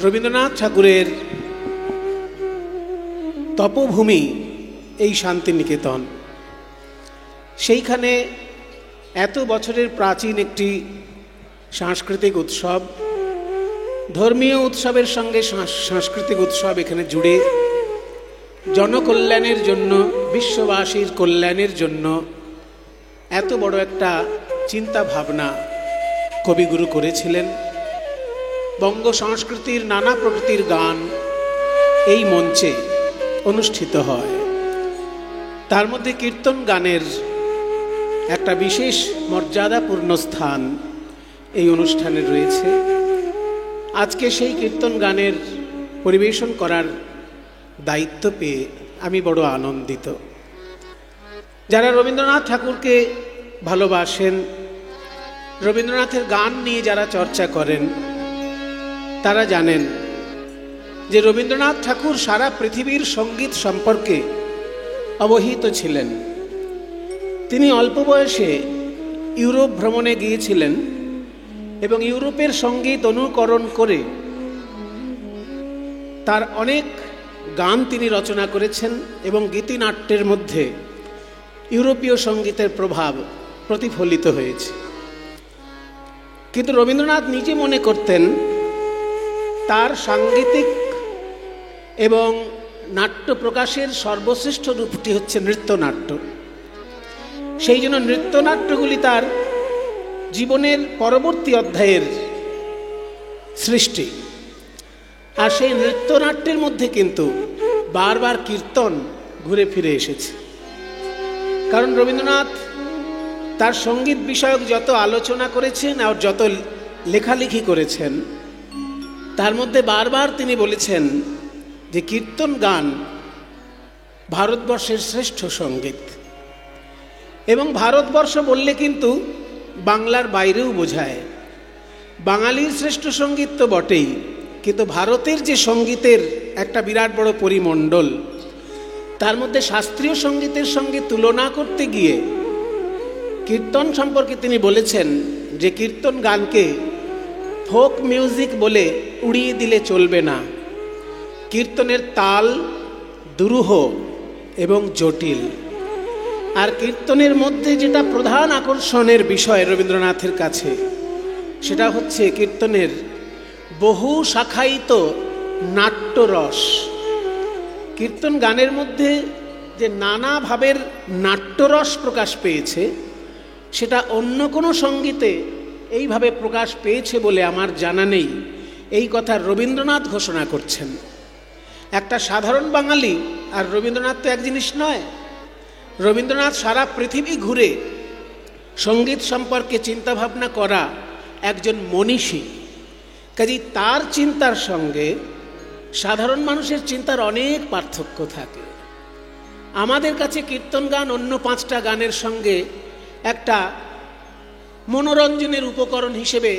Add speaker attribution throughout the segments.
Speaker 1: রবীন্দ্রনাথ ঠাকুরের তপভূমি এই শান্তিনিকেতন। সেইখানে এত বছরের প্রাচীন একটি সাংস্কৃতিক উৎসব, ধর্মীয় উৎসবের সঙ্গে সাংস্কৃতিক উৎসব এখানে জুড়ে জনকল্যাণের জন্য, বিশ্ববাসীর কল্যাণের জন্য এত বড় একটা চিন্তা ভাবনা কবিগুরু করেছিলেন। বঙ্গ সংস্কৃতির নানা প্রকৃতির গান এই মঞ্চে অনুষ্ঠিত হয়। তার মধ্যে কীর্তন গানের একটা বিশেষ মর্যাদাপূর্ণ স্থান এই অনুষ্ঠানে রয়েছে। আজকে সেই কীর্তন গানের পরিবেশন করার দায়িত্ব পেয়ে আমি বড় আনন্দিত। যারা রবীন্দ্রনাথ ঠাকুরকে ভালোবাসেন, রবীন্দ্রনাথের গান নিয়ে যারা চর্চা করেন, তারা জানেন যে রবীন্দ্রনাথ ঠাকুর সারা পৃথিবীর সঙ্গীত সম্পর্কে অবহিত ছিলেন। তিনি অল্প বয়সে ইউরোপ ভ্রমণে গিয়েছিলেন এবং ইউরোপের সঙ্গীত অনুকরণ করে তার অনেক গান তিনি রচনা করেছেন এবং গীতিনাট্যের মধ্যে ইউরোপীয় সঙ্গীতের প্রভাব প্রতিফলিত হয়েছে। কিন্তু রবীন্দ্রনাথ নিজে মনে করতেন তার সাংগীতিক এবং নাট্য প্রকাশের সর্বশ্রেষ্ঠ রূপটি হচ্ছে নৃত্যনাট্য। সেই জন্য নৃত্যনাট্যগুলি তার জীবনের পরবর্তী অধ্যায়ের সৃষ্টি। আর সেই নৃত্যনাট্যের মধ্যে কিন্তু বারবার কীর্তন ঘুরে ফিরে এসেছে। কারণ রবীন্দ্রনাথ তার সঙ্গীত বিষয়ক যত আলোচনা করেছেন আর যত লেখালেখি করেছেন, তার মধ্যে বারবার তিনি বলেছেন যে কীর্তন গান ভারতবর্ষের শ্রেষ্ঠ সঙ্গীত। এবং ভারতবর্ষ বললে কিন্তু বাংলার বাইরেও বোঝায়। বাঙালির শ্রেষ্ঠ সঙ্গীত তো বটেই, কিন্তু ভারতের যে সঙ্গীতের একটা বিরাট বড় পরিমণ্ডল, তার মধ্যে শাস্ত্রীয় সঙ্গীতের সঙ্গে তুলনা করতে গিয়ে কীর্তন সম্পর্কে তিনি বলেছেন যে কীর্তন গানকে ফোক মিউজিক বলে উড়িয়ে দিলে চলবে না। কীর্তনের তাল দুরূহ এবং জটিল। আর কীর্তনের মধ্যে যেটা প্রধান আকর্ষণের বিষয় রবীন্দ্রনাথের কাছে, সেটা হচ্ছে কীর্তনের বহু শাখায়িত নাট্যরস। কীর্তন গানের মধ্যে যে নানা ভাবের নাট্যরস প্রকাশ পেয়েছে, সেটা অন্য কোনো সঙ্গীতে এইভাবে প্রকাশ পেয়েছে বলে আমার জানা নেই। এই কথা রবীন্দ্রনাথ ঘোষণা করছেন। একটা সাধারণ বাঙালি আর রবীন্দ্রনাথ তো এক জিনিস নয়। রবীন্দ্রনাথ সারা পৃথিবী ঘুরে সঙ্গীত সম্পর্কে চিন্তাভাবনা করা একজন মনীষী। কাজেই তার চিন্তার সঙ্গে সাধারণ মানুষের চিন্তার অনেক পার্থক্য থাকে। আমাদের কাছে কীর্তন গান অন্য 5টা গানের সঙ্গে একটা মনোরঞ্জনের উপকরণ হিসেবে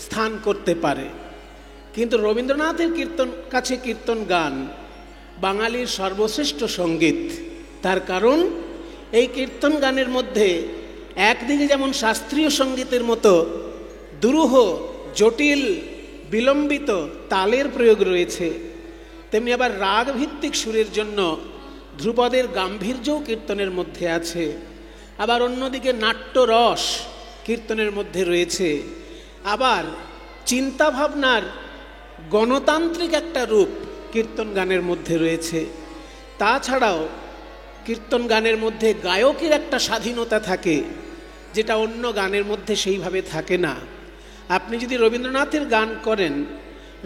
Speaker 1: স্থান করতে পারে, কিন্তু রবীন্দ্রনাথের কাছে কীর্তন গান বাঙালির সর্বশ্রেষ্ঠ সঙ্গীত। তার কারণ এই কীর্তন গানের মধ্যে একদিকে যেমন শাস্ত্রীয় সঙ্গীতের মতো দুরূহ, জটিল, বিলম্বিত তালের প্রয়োগ রয়েছে, তেমনি আবার রাগ ভিত্তিক সুরের জন্য ধ্রুপদের গাম্ভীর্যও কীর্তনের মধ্যে আছে। আবার অন্যদিকে নাট্যরস কীর্তনের মধ্যে রয়েছে। আবার চিন্তাভাবনার গণতান্ত্রিক একটা রূপ কীর্তন গানের মধ্যে রয়েছে। তাছাড়াও কীর্তন গানের মধ্যে গায়কের একটা স্বাধীনতা থাকে, যেটা অন্য গানের মধ্যে সেইভাবে থাকে না। আপনি যদি রবীন্দ্রনাথের গান করেন,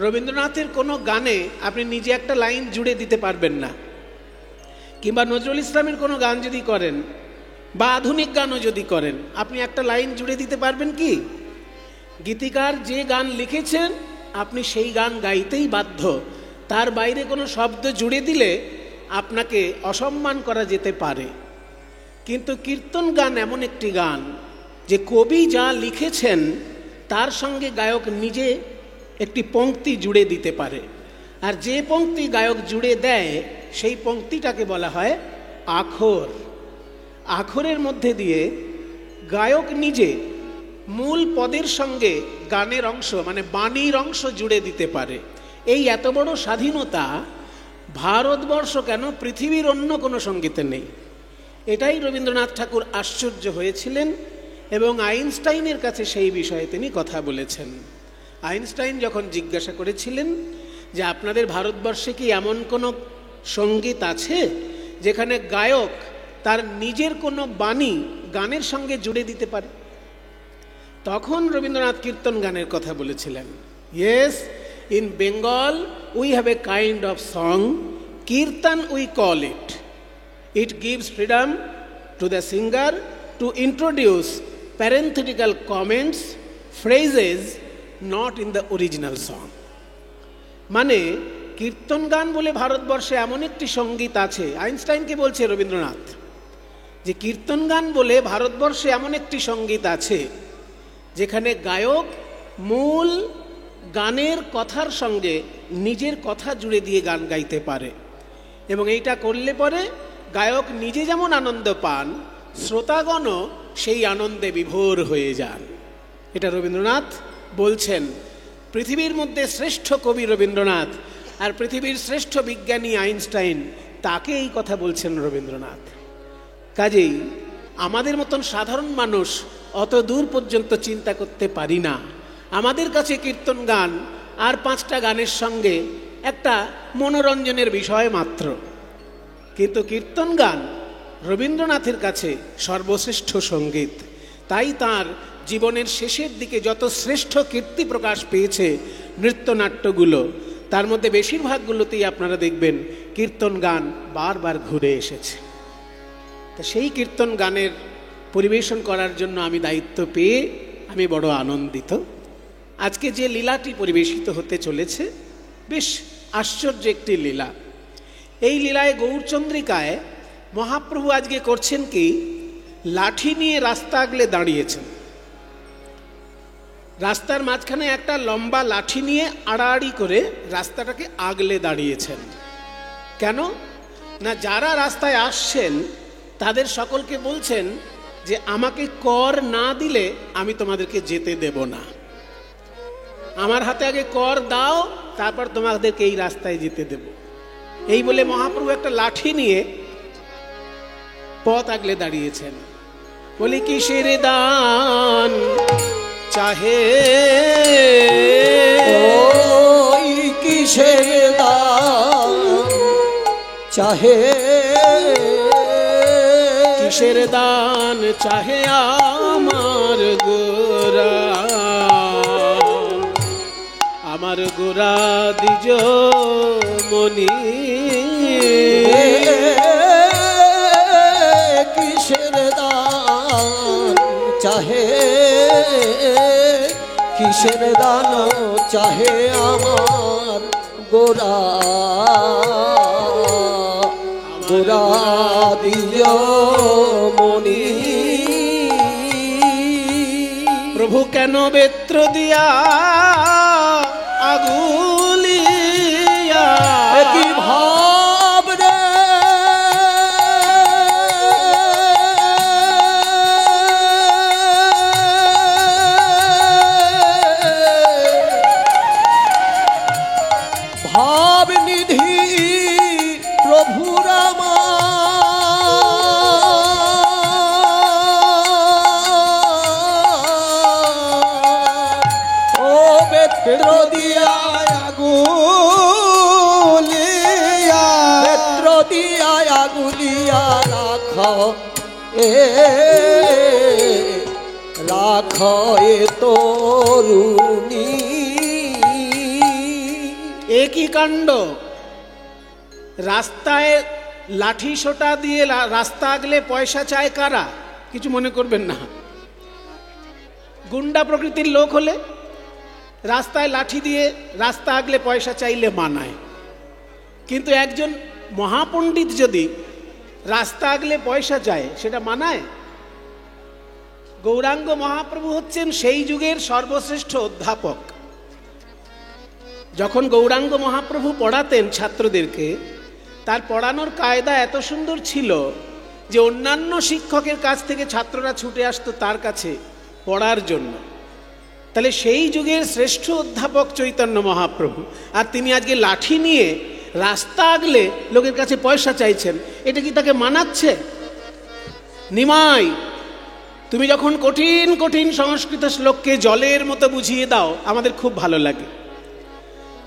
Speaker 1: রবীন্দ্রনাথের কোনো গানে আপনি নিজে একটা লাইন জুড়ে দিতে পারবেন না। কিংবা নজরুল ইসলামের কোনো গান যদি করেন বা আধুনিক গানও যদি করেন, আপনি একটা লাইন জুড়ে দিতে পারবেন কি? গীতিকার যে গান লিখেছেন আপনি সেই গান গাইতেই বাধ্য। তার বাইরে কোনো শব্দ জুড়ে দিলে আপনাকে অসম্মান করা যেতে পারে। কিন্তু কীর্তন গান এমন একটি গান যে কবি যা লিখেছেন তার সঙ্গে গায়ক নিজে একটি পংক্তি জুড়ে দিতে পারে। আর যে পংক্তি গায়ক জুড়ে দেয় সেই পংক্তিটাকে বলা হয় আখর। আখরের মধ্যে দিয়ে গায়ক নিজে মূল পদের সঙ্গে গানের অংশ মানে বাণীর অংশ জুড়ে দিতে পারে। এই এত বড় স্বাধীনতা ভারতবর্ষ কেন পৃথিবীর অন্য কোনো সঙ্গীতে নেই? এটাই রবীন্দ্রনাথ ঠাকুর আশ্চর্য হয়েছিলেন এবং আইনস্টাইনের কাছে সেই বিষয়ে তিনি কথা বলেছেন। আইনস্টাইন যখন জিজ্ঞাসা করেছিলেন যে আপনাদের ভারতবর্ষে কি এমন কোনো সঙ্গীত আছে যেখানে গায়ক তার নিজের কোনো বাণী গানের সঙ্গে জুড়ে দিতে পারে, তখন রবীন্দ্রনাথ কীর্তন গানের কথা বলেছিলেন। Yes, in Bengal we have a kind of song, kirtan we call it. It gives freedom to the singer to introduce parenthetical comments, phrases not in the original song. মানে কীর্তন গান বলে ভারতবর্ষে এমন একটি সঙ্গীত আছে, আইনস্টাইনকে বলছে রবীন্দ্রনাথ যে কীর্তন গান বলে ভারতবর্ষে এমন একটি সঙ্গীত আছে যেখানে গায়ক মূল গানের কথার সঙ্গে নিজের কথা জুড়ে দিয়ে গান গাইতে পারে, এবং এইটা করলে পরে গায়ক নিজে যেমন আনন্দ পান, শ্রোতাগণও সেই আনন্দে বিভোর হয়ে যান। এটা রবীন্দ্রনাথ বলছেন। পৃথিবীর মধ্যে শ্রেষ্ঠ কবি রবীন্দ্রনাথ আর পৃথিবীর শ্রেষ্ঠ বিজ্ঞানী আইনস্টাইন, তাকে এই কথা বলছেন রবীন্দ্রনাথ। কাজেই আমাদের মতন সাধারণ মানুষ অত দূর পর্যন্ত চিন্তা করতে পারি না। আমাদের কাছে কীর্তন গান আর 5টা গানের সঙ্গে একটা মনোরঞ্জনের বিষয় মাত্র, কিন্তু কীর্তন গান রবীন্দ্রনাথের কাছে সর্বশ্রেষ্ঠ সঙ্গীত। তাই তার জীবনের শেষের দিকে যত শ্রেষ্ঠ কীর্তি প্রকাশ পেয়েছে নৃত্যনাট্যগুলো, তার মধ্যে বেশিরভাগগুলোতেই আপনারা দেখবেন কীর্তন গান বারবার ঘুরে এসেছে। তা সেই কীর্তন গানের পরিবেশন করার জন্য আমি দায়িত্ব পেয়ে আমি বড় আনন্দিত। আজকে যে লীলাটি পরিবেশিত হতে চলেছে বেশ আশ্চর্য একটি লীলা। এই লীলায় গৌরচন্দ্রিকায় মহাপ্রভু আজকে করছেন কি, লাঠি নিয়ে রাস্তা আগলে দাঁড়িয়েছেন। রাস্তার মাঝখানে একটা লম্বা লাঠি নিয়ে আড়াআড়ি করে রাস্তাটাকে আগলে দাঁড়িয়েছেন। কেন না, যারা রাস্তায় আসছেন তাদের সকলকে বলছেন যে আমাকে কর না দিলে আমি তোমাদেরকে যেতে দেব না, আমার হাতে আগে কর দাও, তারপর তোমাদেরকে এই রাস্তায় যেতে দেব। এই বলে মহাপ্রভু একটা লাঠি নিয়ে পথ আগলে দাঁড়িয়েছেন। বলি কিসের দান চাহে,
Speaker 2: ওই কিসের দান চাহে,
Speaker 1: কিসের দান চাহে আমার গোরা, আমার গোরা দ্বিজ মনি।
Speaker 2: কিসের দান চাহে, কিসের দান চাহে আমার গোরা, গোরা দ্বিজ মনি।
Speaker 1: প্রভু কেন বেত্র দিয়া আগুলিয়া,
Speaker 2: কি ভাব রে ভাব নিধি প্রভু রামা, ও বেত্র দিয়া আগুলিয়া, বেত্র দিয়া আগুলিয়া রাখ এ রাখ এ তরুণী।
Speaker 1: একই কাণ্ড, রাস্তায় লাঠি সোটা দিয়ে রাস্তা আগলে পয়সা চায় কারা? কিছু মনে করবেন না, গুন্ডা প্রকৃতির লোক হলে রাস্তায় লাঠি দিয়ে রাস্তা আগলে পয়সা চাইলে মানায়, কিন্তু একজন মহাপণ্ডিত যদি রাস্তা আগলে পয়সা চায় সেটা মানায়? গৌরাঙ্গ মহাপ্রভু হচ্ছেন সেই যুগের সর্বশ্রেষ্ঠ অধ্যাপক। যখন গৌরাঙ্গ মহাপ্রভু পড়াতেন ছাত্রদেরকে, তার পড়ানোর কায়দা এত সুন্দর ছিল যে অন্যান্য শিক্ষকের কাছ থেকে ছাত্ররা ছুটে আসতো তার কাছে পড়ার জন্য। তাহলে সেই যুগের শ্রেষ্ঠ অধ্যাপক চৈতন্য মহাপ্রভু, আর তিনি আজকে লাঠি নিয়ে রাস্তা আগলে লোকের কাছে পয়সা চাইছেন, এটা কি তাকে মানাচ্ছে? নিমাই, তুমি যখন কঠিন কঠিন সংস্কৃত শ্লোককে জলের মতো বুঝিয়ে দাও আমাদের খুব ভালো লাগে।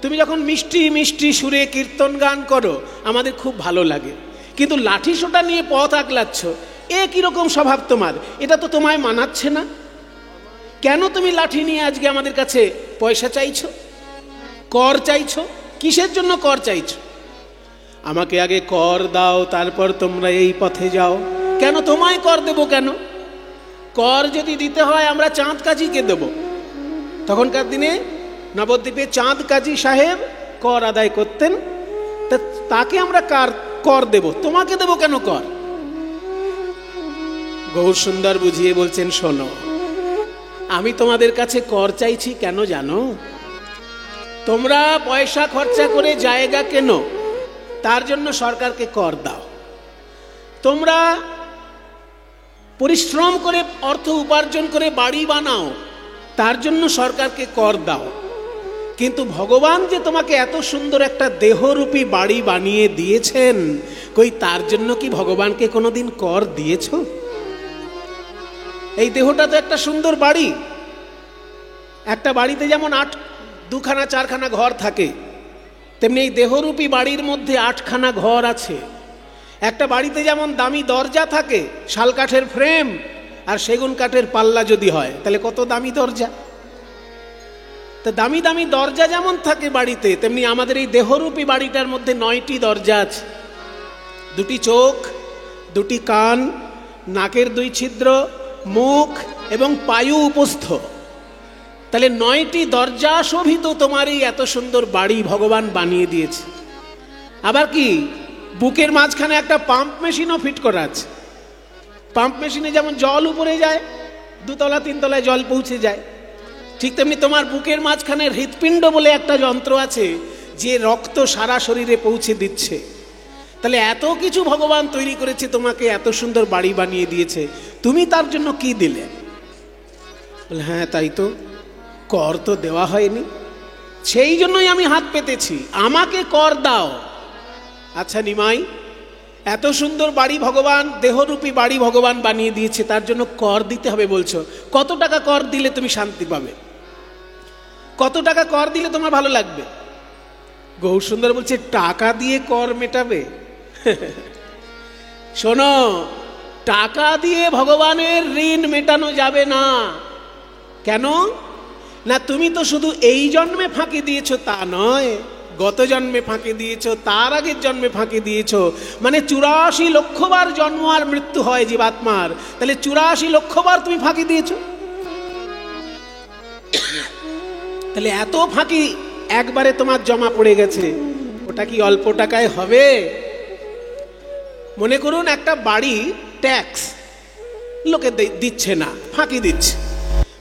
Speaker 1: তুমি যখন মিষ্টি মিষ্টি সুরে কীর্তন গান করো আমাদের খুব ভালো লাগে। কিন্তু লাঠি সোটা নিয়ে পথ আগলাচ্ছ, এ কিরকম স্বভাব তোমার? এটা তো তোমায় মানাচ্ছে না। কেন তুমি লাঠি নিয়ে আজকে আমাদের কাছে পয়সা চাইছো, কর চাইছো? কিসের জন্য কর চাইছো? আমাকে আগে কর দাও, তারপর তোমরা এই পথে যাও। কেন তোমায় কর দেব? কেন কর যদি দিতে হয় আমরা চাঁদ কাজীকে দেব। তখনকার দিনে নবদ্বীপে চাঁদ কাজী সাহেব কর আদায় করতেন, তাকে আমরা কর দেব, তোমাকে দেব কেন কর? গৌর সুন্দর বুঝিয়ে বলছেন, শোনো, আমি তোমাদের কাছে কর চাইছি কেন জানো? তোমরা পয়সা খরচা করে জায়গা কেনো, তার জন্য সরকারকে কর দাও। তোমরা পরিশ্রম করে অর্থ উপার্জন করে বাড়ি বানাও, তার জন্য সরকারকে কর দাও। কিন্তু ভগবান যে তোমাকে এত সুন্দর একটা দেহরূপী বাড়ি বানিয়ে দিয়েছেন, কই তার জন্য কি ভগবানকে কোনোদিন কর দিয়েছ? এই দেহটা তো একটা সুন্দর বাড়ি। একটা বাড়িতে যেমন 2খানা 4খানা ঘর থাকে, তেমনি এই দেহরূপী বাড়ির মধ্যে 8খানা ঘর আছে। একটা বাড়িতে যেমন দামি দরজা থাকে, শাল কাঠের ফ্রেম আর সেগুন কাঠের পাল্লা যদি হয়, তাহলে কত দামি দরজা। তো দামি দামি দরজা যেমন থাকে বাড়িতে, তেমনি আমাদের এই দেহরূপী বাড়িটার মধ্যে 9টি দরজা আছে। 2টি চোখ, 2টি কান, নাকের 2 ছিদ্র, মুখ এবং পায়ু উপস্থ। তাহলে 9টি দরজা শোভিত তোমার এই এত সুন্দর বাড়ি ভগবান বানিয়ে দিয়েছে। আবার কি বুকের মাঝখানে একটা পাম্প মেশিনও ফিট করা আছে। পাম্প মেশিনে যেমন জল উপরে যায়, 2 তলা 3 তলায় জল পৌঁছে যায়, ঠিক তেমনি তোমার বুকের মাঝখানে হৃৎপিণ্ড বলে একটা যন্ত্র আছে যে রক্ত সারা শরীরে পৌঁছে দিচ্ছে। তাহলে এত কিছু ভগবান তৈরি করেছে, তোমাকে এত সুন্দর বাড়ি বানিয়ে দিয়েছে, তুমি তার জন্য কি দিলে? বলে, হ্যাঁ তাই তো, কর তো দেওয়া হয়নি, সেই জন্যই আমি হাত পেতেছি, আমাকে কর দাও। আচ্ছা নিমাই, এত সুন্দর বাড়ি ভগবান, দেহরূপী বাড়ি ভগবান বানিয়ে দিয়েছে, তার জন্য কর দিতে হবে বলছো। কত টাকা কর দিলে তুমি শান্তি পাবে? কত টাকা কর দিলে তোমার ভালো লাগবে? গৌর সুন্দর বলছে, টাকা দিয়ে কর মেটাবে? শোনো, টাকা দিয়ে ভগবানের ঋণ মেটানো যাবে না। কেন না, তুমি তো শুধু এই জন্মে ফাঁকি দিয়েছো তা নয়, গত জন্মে ফাঁকি দিয়েছো, তার আগের জন্মে ফাঁকি দিয়েছো। মানে 84 লক্ষ বার জন্ম আর মৃত্যু হয় জীবাত্মার, তাহলে 84 লক্ষ বার তুমি ফাঁকি দিয়েছো। তাহলে এত ফাঁকি একবারে তোমার জমা পড়ে গেছে, ওটা কি অল্প টাকায় হবে? মনে করুন একটা বাড়ি ট্যাক্স লোকে দিচ্ছে না, ফাঁকি দিচ্ছে।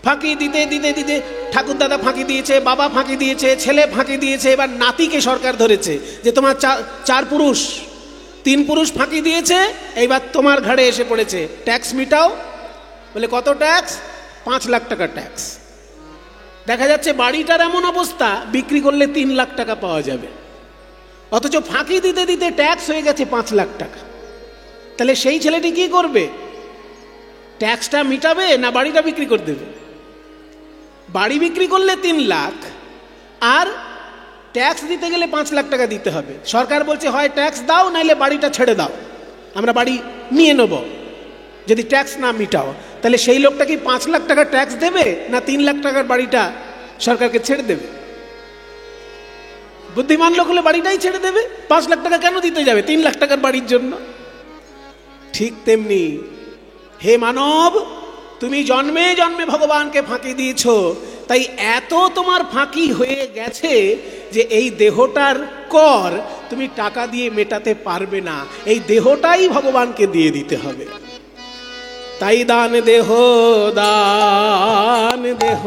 Speaker 1: ফাঁকি দিতে দিতে দিতে ঠাকুর দাদা ফাঁকি দিয়েছে, বাবা ফাঁকি দিয়েছে, ছেলে ফাঁকি দিয়েছে, এবার নাতিকে সরকার ধরেছে যে তোমার 4 পুরুষ 3 পুরুষ ফাঁকি দিয়েছে, এইবার তোমার ঘাড়ে এসে পড়েছে, ট্যাক্স মিটাও। বলে কত ট্যাক্স? 5 লাখ টাকা ট্যাক্স। দেখা যাচ্ছে বাড়িটার এমন অবস্থা, বিক্রি করলে 3 লাখ টাকা পাওয়া যাবে, অথচ ফাঁকি দিতে দিতে ট্যাক্স হয়ে গেছে 5 লাখ টাকা। তাহলে সেই ছেলেটি কি করবে? ট্যাক্সটা মিটাবে না বাড়িটা বিক্রি করে দেবে? বাড়ি বিক্রি করলে 3 লাখ, আর ট্যাক্স দিতে গেলে 5 লাখ টাকা দিতে হবে। সরকার বলছে হয় ট্যাক্স দাও, নাইলে বাড়িটা ছেড়ে দাও, আমরা বাড়ি নিয়ে নেব যদি ট্যাক্স না মিটাও। তাহলে সেই লোকটা কি 5 লাখ টাকা ট্যাক্স দেবে না 3 লাখ টাকার বাড়িটা সরকারকে ছেড়ে দেবে? বুদ্ধিমান লোক হলে বাড়িটাই ছেড়ে দেবে, 5 লাখ টাকা কেন দিতে যাবে 3 লাখ টাকার বাড়ির জন্য? ঠিক তেমনি হে মানব, তুমি জন্মে জন্মে ভগবানকে ফাঁকি দিয়েছো, তাই এত তোমার ফাঁকি হয়ে গেছে যে এই দেহটার কর তুমি টাকা দিয়ে মেটাতে পারবে না, এই দেহটাই ভগবানকে দিয়ে দিতে হবে। তাই দান দেহ, দান দেহ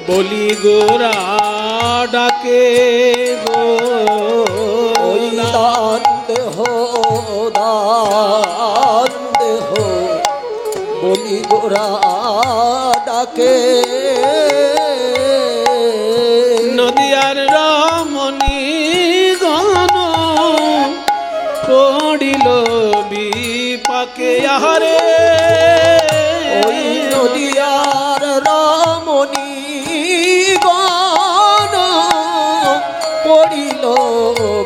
Speaker 1: বলি গোরা ডাকে গো।
Speaker 2: দান দেহ, দান দেহ বলি গোরা ডাকে
Speaker 1: পড়িল বিপাকে আহারে।
Speaker 2: ওই নদিয়ার রমণী গণ পড়িল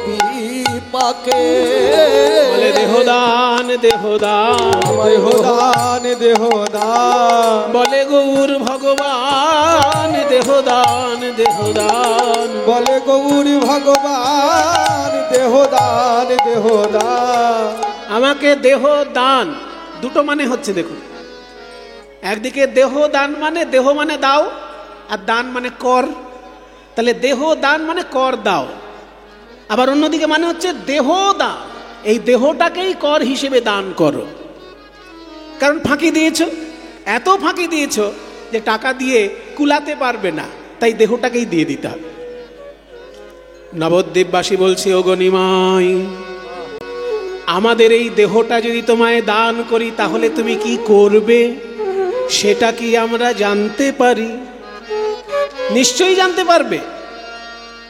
Speaker 2: বিপাকে।
Speaker 1: বলে দেহদান দেহদান
Speaker 2: দেহদান দেহদান,
Speaker 1: বলে গৌর ভগবান দেহদান দেহদান।
Speaker 2: বলে গৌর ভগবান দেহদান দেহদান।
Speaker 1: আমাকে দেহ দান, দুটো মানে হচ্ছে দেখুন, একদিকে দেহ দান মানে দেহ মানে দাও, আর দান মানে কর। তাহলে দেহ দান মানে কর দাও। আবার অন্যদিকে মানে হচ্ছে দেহ দান, এই দেহটাকেই কর হিসেবে দান করো। কারণ ফাঁকি দিয়েছ, এত ফাঁকি দিয়েছ যে টাকা দিয়ে কুলাতে পারবে না, তাই দেহটাকেই দিয়ে দিতে হবে। নবদ্বীপবাসী বলছে, ওগো নিমাই, আমাদের এই দেহটা যদি তোমায় দান করি তাহলে তুমি কি করবে সেটা কি আমরা জানতে পারি? নিশ্চয়ই জানতে পারবে।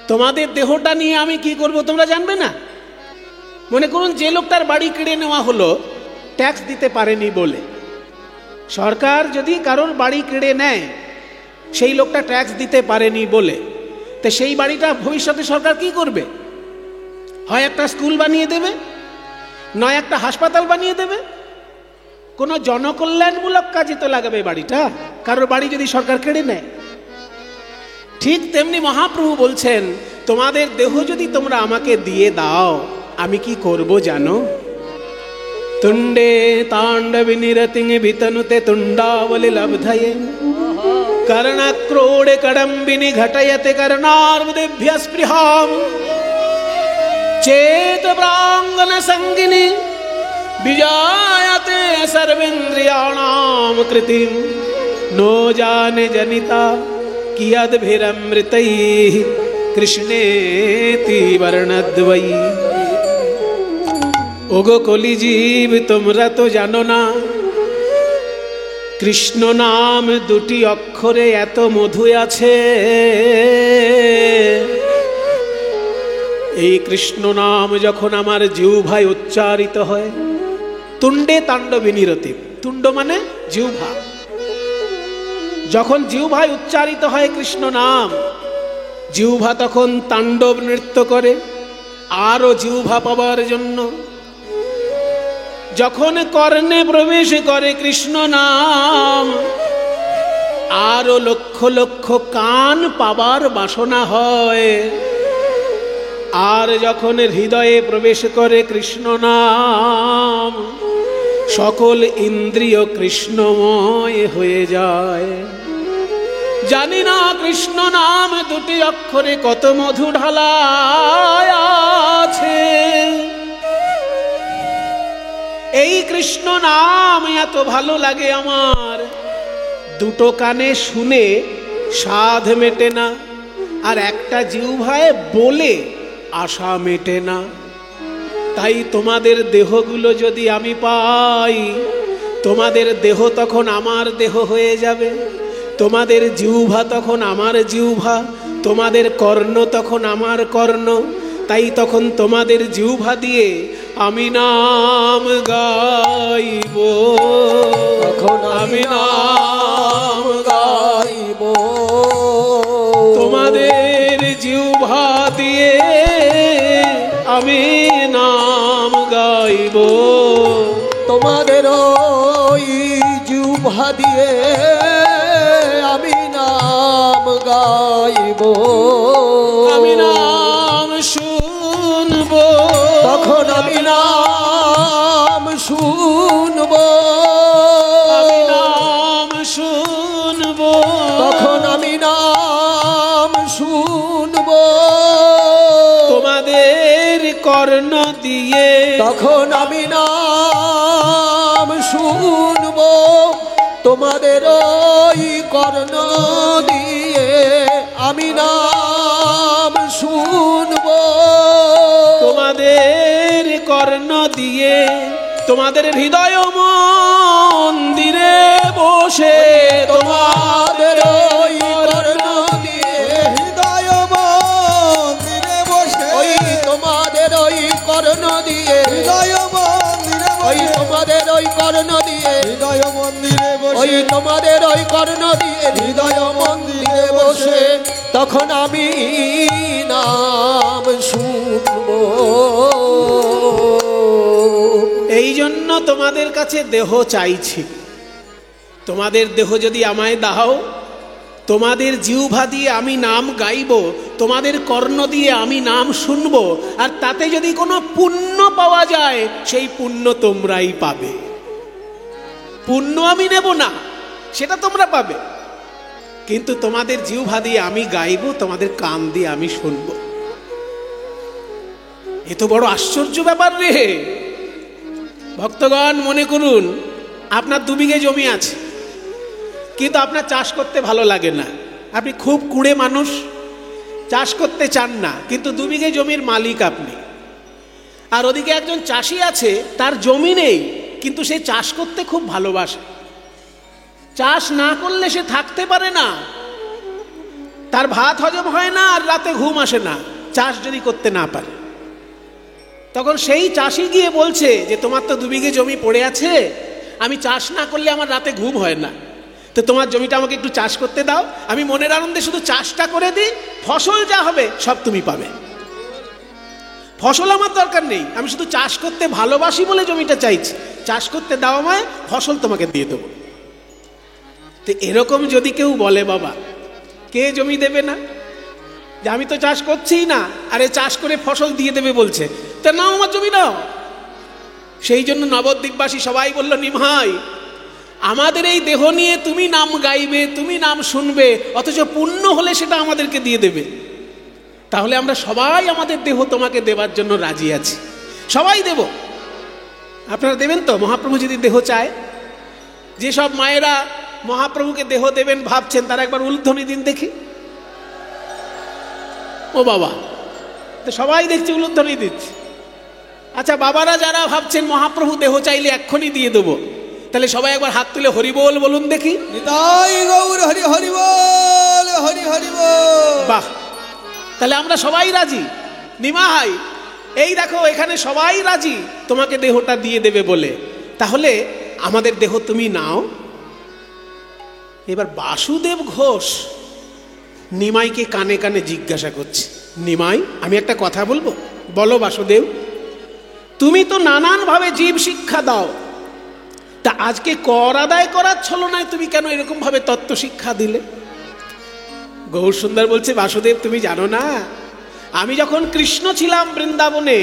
Speaker 1: তোমাদের দেহটা নিয়ে আমি কি করব তোমরা জানবে না? মনে করুন যে লোকটার বাড়ি কেড়ে নেওয়া হলো ট্যাক্স দিতে পারেনি বলে। সরকার যদি কারোর বাড়ি কেড়ে নেয় সেই লোকটা ট্যাক্স দিতে পারেনি বলে, তো সেই বাড়িটা ভবিষ্যতে সরকার কি করবে? হয় একটা স্কুল বানিয়ে দেবে, নয় একটা হাসপাতাল বানিয়ে দেবে। কোনো জনকল্যাণমূলক কাজে তো লাগাবে বাড়িটা, কারোর বাড়ি যদি সরকার কেড়ে নেয়। ঠিক তেমনি মহাপ্রভু বলছেন, তোমাদের দেহ যদি তোমরা আমাকে দিয়ে দাও আমি কি করব জানো? তুণ্ডে তাণ্ডবি নিরতিং বিতনুতে তুণ্ডাবলি লব্ধয়ে कर्णाक्रोडे कडम्बिनी घटयते कर्णार्बुदेभ्यः स्पृहाम् चेत प्रांगण संगिनी विजायते सर्वेन्द्रियाणां कृतिं नो जाने जनिता कियद्भिरमृतैः कृष्णेति वर्णद्वयी। ओगो कलि जीव তোমরা তো জানো না কৃষ্ণ নাম দুটি অক্ষরে এত মধু আছে। এই কৃষ্ণ নাম যখন আমার জিহ্বায় উচ্চারিত হয়, তুণ্ডে তাণ্ডবী নিরতি, তুণ্ড মানে জিহ্বা, যখন জিহ্বায় উচ্চারিত হয় কৃষ্ণ নাম, জিহ্বা তখন তাণ্ডব নৃত্য করে আরো জিহ্বা পাবার জন্য। যখন কর্ণে প্রবেশ করে কৃষ্ণ নাম, আরো লক্ষ লক্ষ কান পাবার বাসনা হয়। আর যখন হৃদয়ে প্রবেশ করে কৃষ্ণ নাম, সকল ইন্দ্রিয় কৃষ্ণময় হয়ে যায়। জানি না কৃষ্ণ নাম দুটি অক্ষরে কত মধু ঢালা আছে। এই কৃষ্ণ নাম এত ভালো লাগে আমার, দুটো কানে শুনে স্বাদ মেটে না, আর একটা জিহ্বায় বলে আশা মেটে না। তাই তোমাদের দেহগুলো যদি আমি পাই, তোমাদের দেহ তখন আমার দেহ হয়ে যাবে, তোমাদের জিহ্বা তখন আমার জিহ্বা, তোমাদের কর্ণ তখন আমার কর্ণ। তাই তখন তোমাদের জিহ্বা দিয়ে আমি নাম গাইব,
Speaker 2: তখন আমি নাম গাইব।
Speaker 1: তোমাদের জিহ্বা দিয়ে আমি নাম গাইব,
Speaker 2: তোমাদের ওই জিহ্বা দিয়ে আমি নাম গাইব।
Speaker 1: আমি নাম শুনব,
Speaker 2: তখন আমি নাম শুনব,
Speaker 1: আমি নাম শুনব,
Speaker 2: তখন আমি নাম শুনব।
Speaker 1: তোমাদের কর্ণ দিয়ে,
Speaker 2: তখন আমি নাম শুনব, তোমাদের ওই কর্ণ দিয়ে আমি নাম শুনব।
Speaker 1: তোমাদের কর্ণ দিয়ে, তোমাদের হৃদয় মন্দিরে বসে,
Speaker 2: তোমাদের ওই কর্ণ দিয়ে হৃদয় মন্দিরে বসে, ওই তোমাদের ওই কর্ণ দিয়ে
Speaker 3: হৃদয় মন্দিরে
Speaker 2: ওই তোমাদের ওই কর্ণ দিয়ে
Speaker 3: হৃদয় মন্দিরে
Speaker 2: ওই
Speaker 3: বসে
Speaker 2: তোমাদের ওই কর্ণ দিয়ে হৃদয় মন্দিরে বসে তখন আমি নাম শুনবো।
Speaker 1: এই জন্য তোমাদের কাছে দেহ চাইছি। তোমাদের দেহ যদি আমায় দাও, তোমাদের জিহ্বা দিয়ে আমি নাম গাইব, তোমাদের কর্ণ দিয়ে আমি নাম শুনব, আর তাতে যদি কোনো পুণ্য পাওয়া যায় সেই পুণ্য তোমরাই পাবে। পুণ্য আমি নেব না, সেটা তোমরা পাবে, কিন্তু তোমাদের জিহ্বা দিয়ে আমি গাইব, তোমাদের কান দিয়ে আমি শুনব। এ তো বড় আশ্চর্য ব্যাপার রে ভক্তগণ। মনে করুন আপনার 2 বিঘে জমি আছে, কিন্তু আপনার চাষ করতে ভালো লাগে না, আপনি খুব কুঁড়ে মানুষ, চাষ করতে চান না, কিন্তু 2 বিঘে জমির মালিক আপনি। আর ওদিকে একজন চাষি আছে, তার জমি নেই, কিন্তু সে চাষ করতে খুব ভালোবাসে। চাষ না করলে সে থাকতে পারে না, তার ভাত হজম হয় না, আর রাতে ঘুম আসে না চাষ যদি করতে না পারে। তখন সেই চাষি গিয়ে বলছে যে তোমার তো 2 বিঘে জমি পড়ে আছে, আমি চাষ না করলে আমার রাতে ঘুম হয় না, তো তোমার জমিটা আমাকে একটু চাষ করতে দাও, আমি মনের আনন্দে শুধু চাষটা করে দিই, ফসল যা হবে সব তুমি পাবে। ফসল আমার দরকার নেই, আমি শুধু চাষ করতে ভালোবাসি বলে জমিটা চাইছি, চাষ করতে দাও আমায়, ফসল তোমাকে দিয়ে দেবো। তো এরকম যদি কেউ বলে বাবা, কে জমি দেবে না? যে আমি তো চাষ করছিই না, আরে চাষ করে ফসল দিয়ে দেবে বলছে, তা নাও আমার জমি নাও। সেই জন্য নবদ্বীপবাসী সবাই বলল, নিমাই আমাদের এই দেহ নিয়ে তুমি নাম গাইবে, তুমি নাম শুনবে, অথচ পুণ্য হলে সেটা আমাদেরকে দিয়ে দেবে। তাহলে আমরা সবাই আমাদের দেহ তোমাকে দেবার জন্য রাজি আছি, সবাই দেব। আপনারা দেবেন তো? মহাপ্রভু যদি দেহ চায়, যেসব মায়েরা মহাপ্রভুকে দেহ দেবেন ভাবছেন, তারা একবার উলুধ্বনি দিন দেখি। ও বাবা, তো সবাই দেখছি উলুধ্বনি দিচ্ছে। আচ্ছা বাবারা যারা ভাবছেন মহাপ্রভু দেহ চাইলে এক্ষুনি দিয়ে দেবো, তাহলে সবাই একবার হাত তুলে হরি বল বলুন দেখি।
Speaker 3: নিতাই গৌর হরি হরি বল, হরি হরি বল।
Speaker 1: বাহ, তাহলে আমরা সবাই রাজি। নিমাই এই দেখো এখানে সবাই রাজি তোমাকে দেহটা দিয়ে দেবে বলে, তাহলে আমাদের দেহ তুমি নাও। এবার বাসুদেব ঘোষ নিমাইকে কানে কানে জিজ্ঞাসা করছে, নিমাই আমি একটা কথা বলবো, বলো বাসুদেব, তুমি তো নানানভাবে জীব শিক্ষা দাও, তা আজকে কর আদায় করার ছলনায় তুমি কেন এরকম ভাবে তত্ত্ব শিক্ষা দিলে? গৌর সুন্দর বলছে, বাসুদেব তুমি জানো না, আমি যখন কৃষ্ণ ছিলাম বৃন্দাবনে,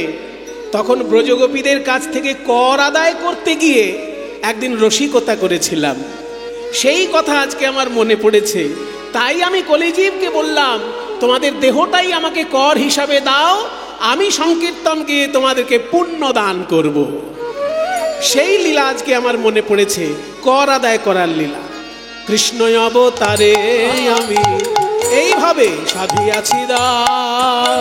Speaker 1: তখন ব্রজগোপীদের কাছ থেকে কর আদায় করতে গিয়ে একদিন রসিকতা করেছিলাম। সেই কথা আজকে আমার মনে পড়েছে, তাই আমি কলিজীবকে বললাম তোমাদের দেহটাই আমাকে কর হিসাবে দাও, আমি সংকীর্তন গিয়ে তোমাদেরকে পুণ্য দান করব। সেই লীলা আজকে আমার মনে পড়েছে, কর আদায় করার লীলা। কৃষ্ণ অবতারে আমি এইভাবে সাধিয়াছি দান,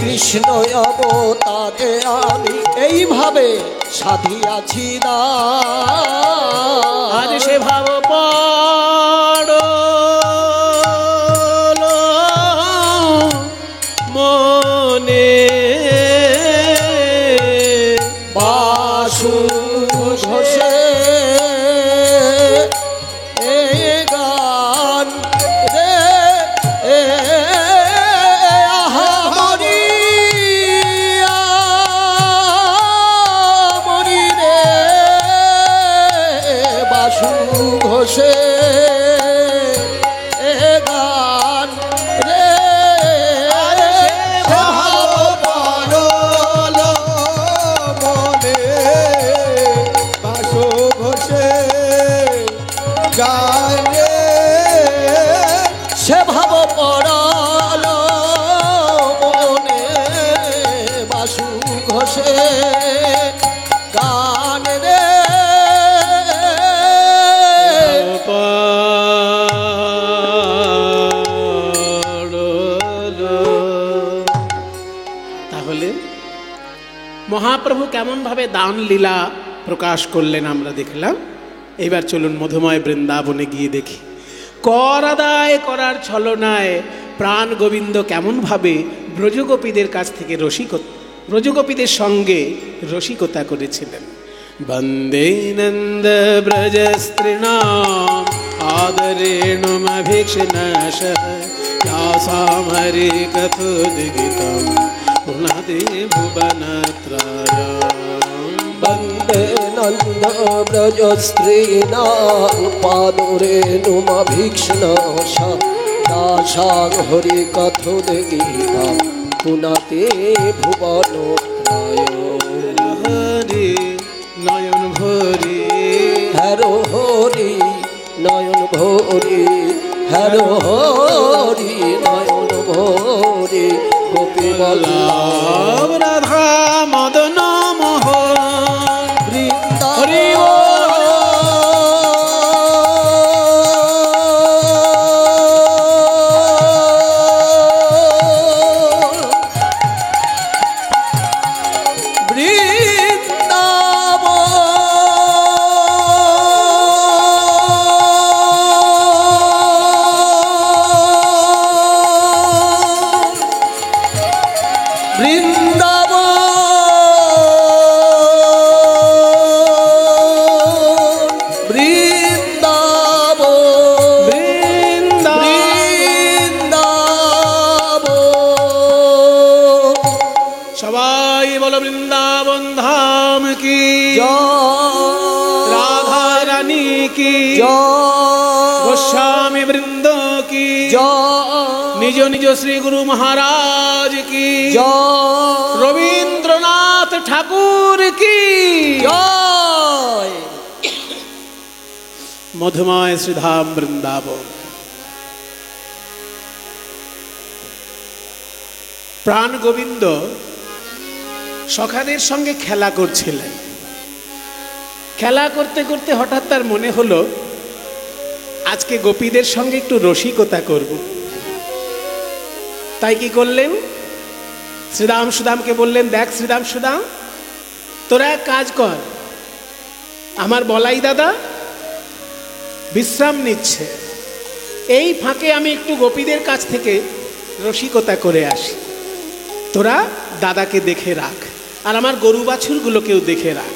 Speaker 2: কৃষ্ণ অবতারে আমি এইভাবে সাধিয়াছি দান,
Speaker 1: আজ সে ভাব পড়ল মনে,
Speaker 2: বাসু ঘোষে এ গান রে আহা মরিয়া মরি রে, বাসু ঘোষে এ গান রে
Speaker 3: ভাব পড়ল মনে, বাসু ঘোষে গান রে।
Speaker 2: সে ভাব পড়াল মনে, বাসু ঘোষে গান রে
Speaker 1: তাহলে মহাপ্রভু কেমন ভাবে দান লীলা প্রকাশ করলেন আমরা দেখলাম। এবার চলুন মধুময় বৃন্দাবনে গিয়ে দেখি, কর আদায় করার ছলনায় প্রাণ গোবিন্দ কেমন ভাবে ব্রজগোপীদের কাছ থেকে ব্রজগোপীদের সঙ্গে রসিকতা করেছিলেন। বন্দে নন্দ ব্রজ স্ত্রীণাম আদরেণুমভীক্ষ্ণশ यासामरे कथोद्गीतं पुनदे भुवनत्रयम्।
Speaker 2: वन्दे नन्द व्रज स्त्रीणां पादुरेणुमभीक्ष्णश दासां हरिकथोद्गीतं पुनते भुवनत्रयम्।
Speaker 1: हरि नयन भरि
Speaker 2: हरो हरि नयन भरि हरो हरि नयन भरि गोपी
Speaker 1: वल्लभ राधा मदन मोहन
Speaker 2: বৃন্দা
Speaker 1: हरि सबाई बोलो वृंदावन धाम की राधा रानी की गोस्वामी वृंदों की निज निज श्री गुरु महाराज की रवींद्रनाथ ठाकुर की मधुमय श्रीधाम वृंदावन। प्राण गोविंद সখাদের সঙ্গে খেলা করছিলেন। খেলা করতে করতে হঠাৎ তার মনে হলো আজকে গোপীদের সঙ্গে একটু রসিকতা করব। তাই কি করলেন, শ্রীরাম সুদামকে বললেন, দেখ শ্রীরাম সুদাম, তোরা এক কাজ কর, আমার বলাই দাদা বিশ্রাম নিচ্ছে, এই ফাঁকে আমি একটু গোপীদের কাছ থেকে রসিকতা করে আসি, তোরা দাদাকে দেখে রাখ আর আমার গরু বাছুরগুলোকেও দেখে রাখ।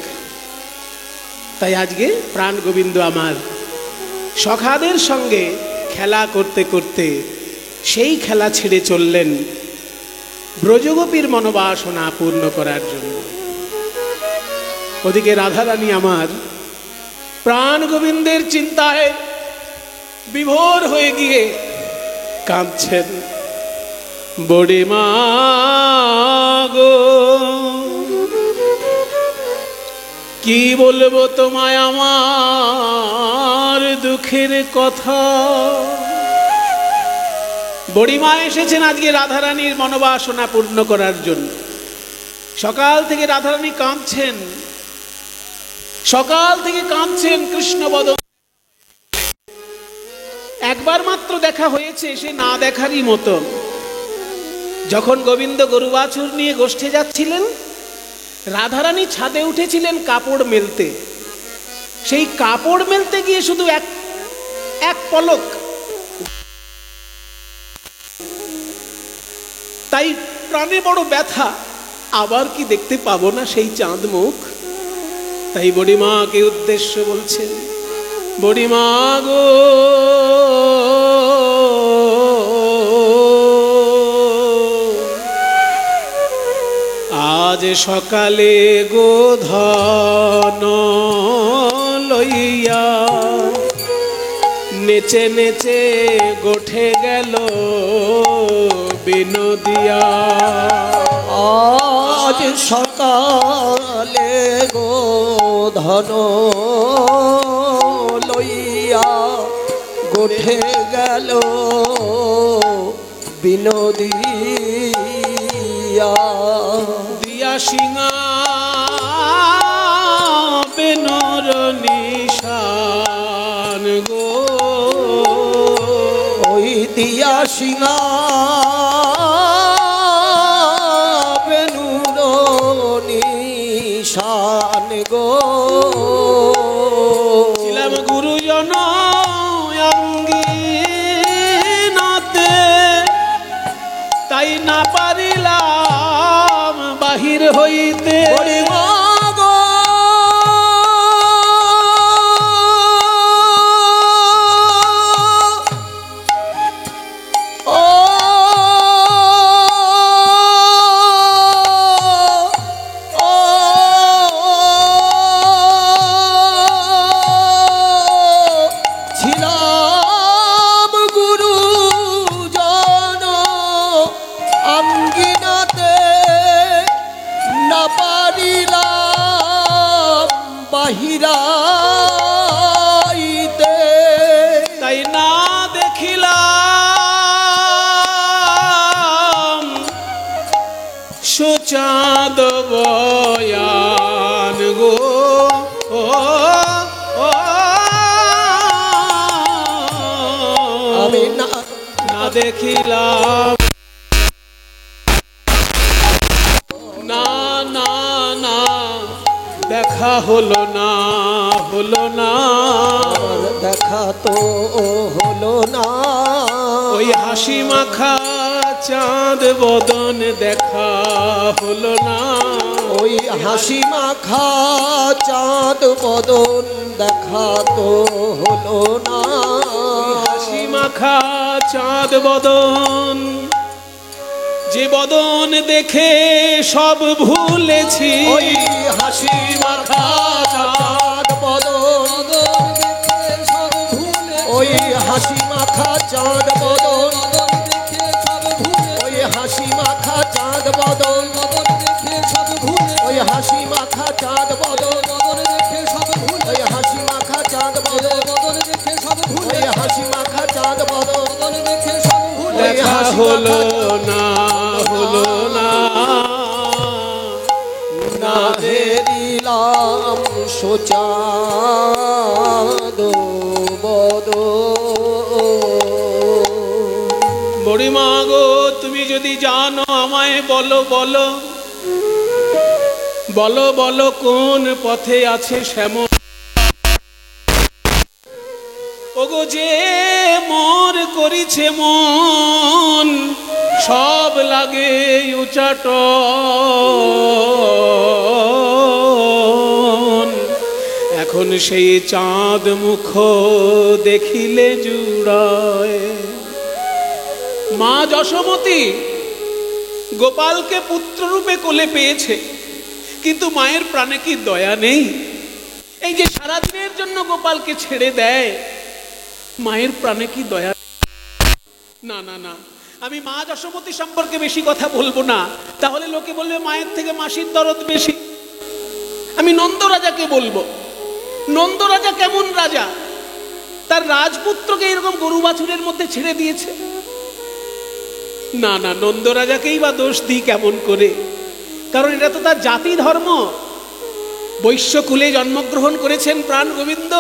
Speaker 1: তাই আজকে প্রাণ গোবিন্দ আমার সখাদের সঙ্গে খেলা করতে করতে সেই খেলা ছেড়ে চললেন ব্রজগোপীর মনোবাসনা পূর্ণ করার জন্য। ওদিকে রাধারানী আমার প্রাণ গোবিন্দের চিন্তায় বিভোর হয়ে গিয়ে কাঁদছেন। বড়িমা গো, কি বলবো তোমায় আমার দুঃখের কথা। বড়িমা এসেছেন আজকে রাধারানীর মনোবাসনা পূর্ণ করার জন্য। সকাল থেকে রাধারানী কাঁদছেন, সকাল থেকে কাঁদছেন কৃষ্ণবদন। একবার মাত্র দেখা হয়েছে, সে না দেখারই মতো। যখন গোবিন্দ গরু বাছুর নিয়ে গোষ্ঠে যাচ্ছিলেন, রাধারানী ছাদে উঠেছিলেন কাপড় মেলতে। সেই কাপড় মেলতে গিয়ে শুধু এক পলক, তাই প্রাণে বড় ব্যথা, আবার কি দেখতে পাবো না সেই চাঁদ মুখ। তাই বড়িমাকে উদ্দেশ্য বলছেন, বড়িমা গো, আজ সকালে গোধন লইয়া নেচে নেচে গোঠে গেল বিনোদিয়া।
Speaker 2: আজ সকালে গোধন লইয়া গোঠে গেল বিনোদিয়া।
Speaker 1: দিয়া সিংহা বেনর নিশান গো,
Speaker 2: ওই দিয়া সিংহা বেনুর নিশান গো।
Speaker 1: ছিলাম গুরুজন অঙ্গিনাতে, তাই না পারিলাম বাহির হইতে
Speaker 2: বুড়িমা গো বাহিরাইতে
Speaker 1: তাই না দেখিলাম সুচাঁদ বয়ান গো ও
Speaker 2: আমি না
Speaker 1: দেখিলাম না না না দেখা হলো না
Speaker 2: আমার দেখা তো হলো না
Speaker 1: ওই হাসি মাখা চাঁদ বদন দেখা হলো না
Speaker 2: ওই হাসি মাখা চাঁদ বদন দেখা তো হলো না
Speaker 1: হাসি মাখা চাঁদ বদন যে বদন দেখে সব ভুলেছি
Speaker 2: ওই হাসি মাখা চাঁদ বদন ওই হাসি মাখা চাঁদ বদন ওই হাসি মাখা চাঁদ বদন ওই হাসি মাখা চাঁদ বদন ওই হাসি মাখা চাঁদ বদন ওই হাসি মাখা চাঁদ বদন
Speaker 1: দেখা হলো না
Speaker 2: না দিলাম সোচাঁদ
Speaker 1: বুড়িমা গো তুমি যদি জানো আমায় বলো বলো বলো বলো কোন পথে আছে শ্যামল ওগো যে মোর করিছে মন সব লাগে উচাট এখন সেই চাঁদ মুখ দেখিলে জুড়ায় মা যশোমতী গোপালকে পুত্ররূপে কোলে পেয়েছে কিন্তু মায়ের প্রাণে কি দয়া নেই এই যে সারাদিনের জন্য গোপালকে ছেড়ে দেয় মায়ের প্রাণে কি দয়া না না না আমি মা যশোমতী সম্পর্কে বেশি কথা বলবো না তাহলে লোকে বলবে মায়ের থেকে মাসির দরদ বেশি আমি নন্দ রাজাকে বলবো নন্দ রাজা কেমন রাজা তার রাজপুত্রকে এরকম গরু বাছুরের মধ্যে ছেড়ে দিয়েছে না না নন্দ রাজাকেই বা দোষ দিই কেমন করে কারণ এটা তো তার জাতি ধর্ম বৈশ্যকুলে জন্মগ্রহণ করেছেন প্রাণ গোবিন্দ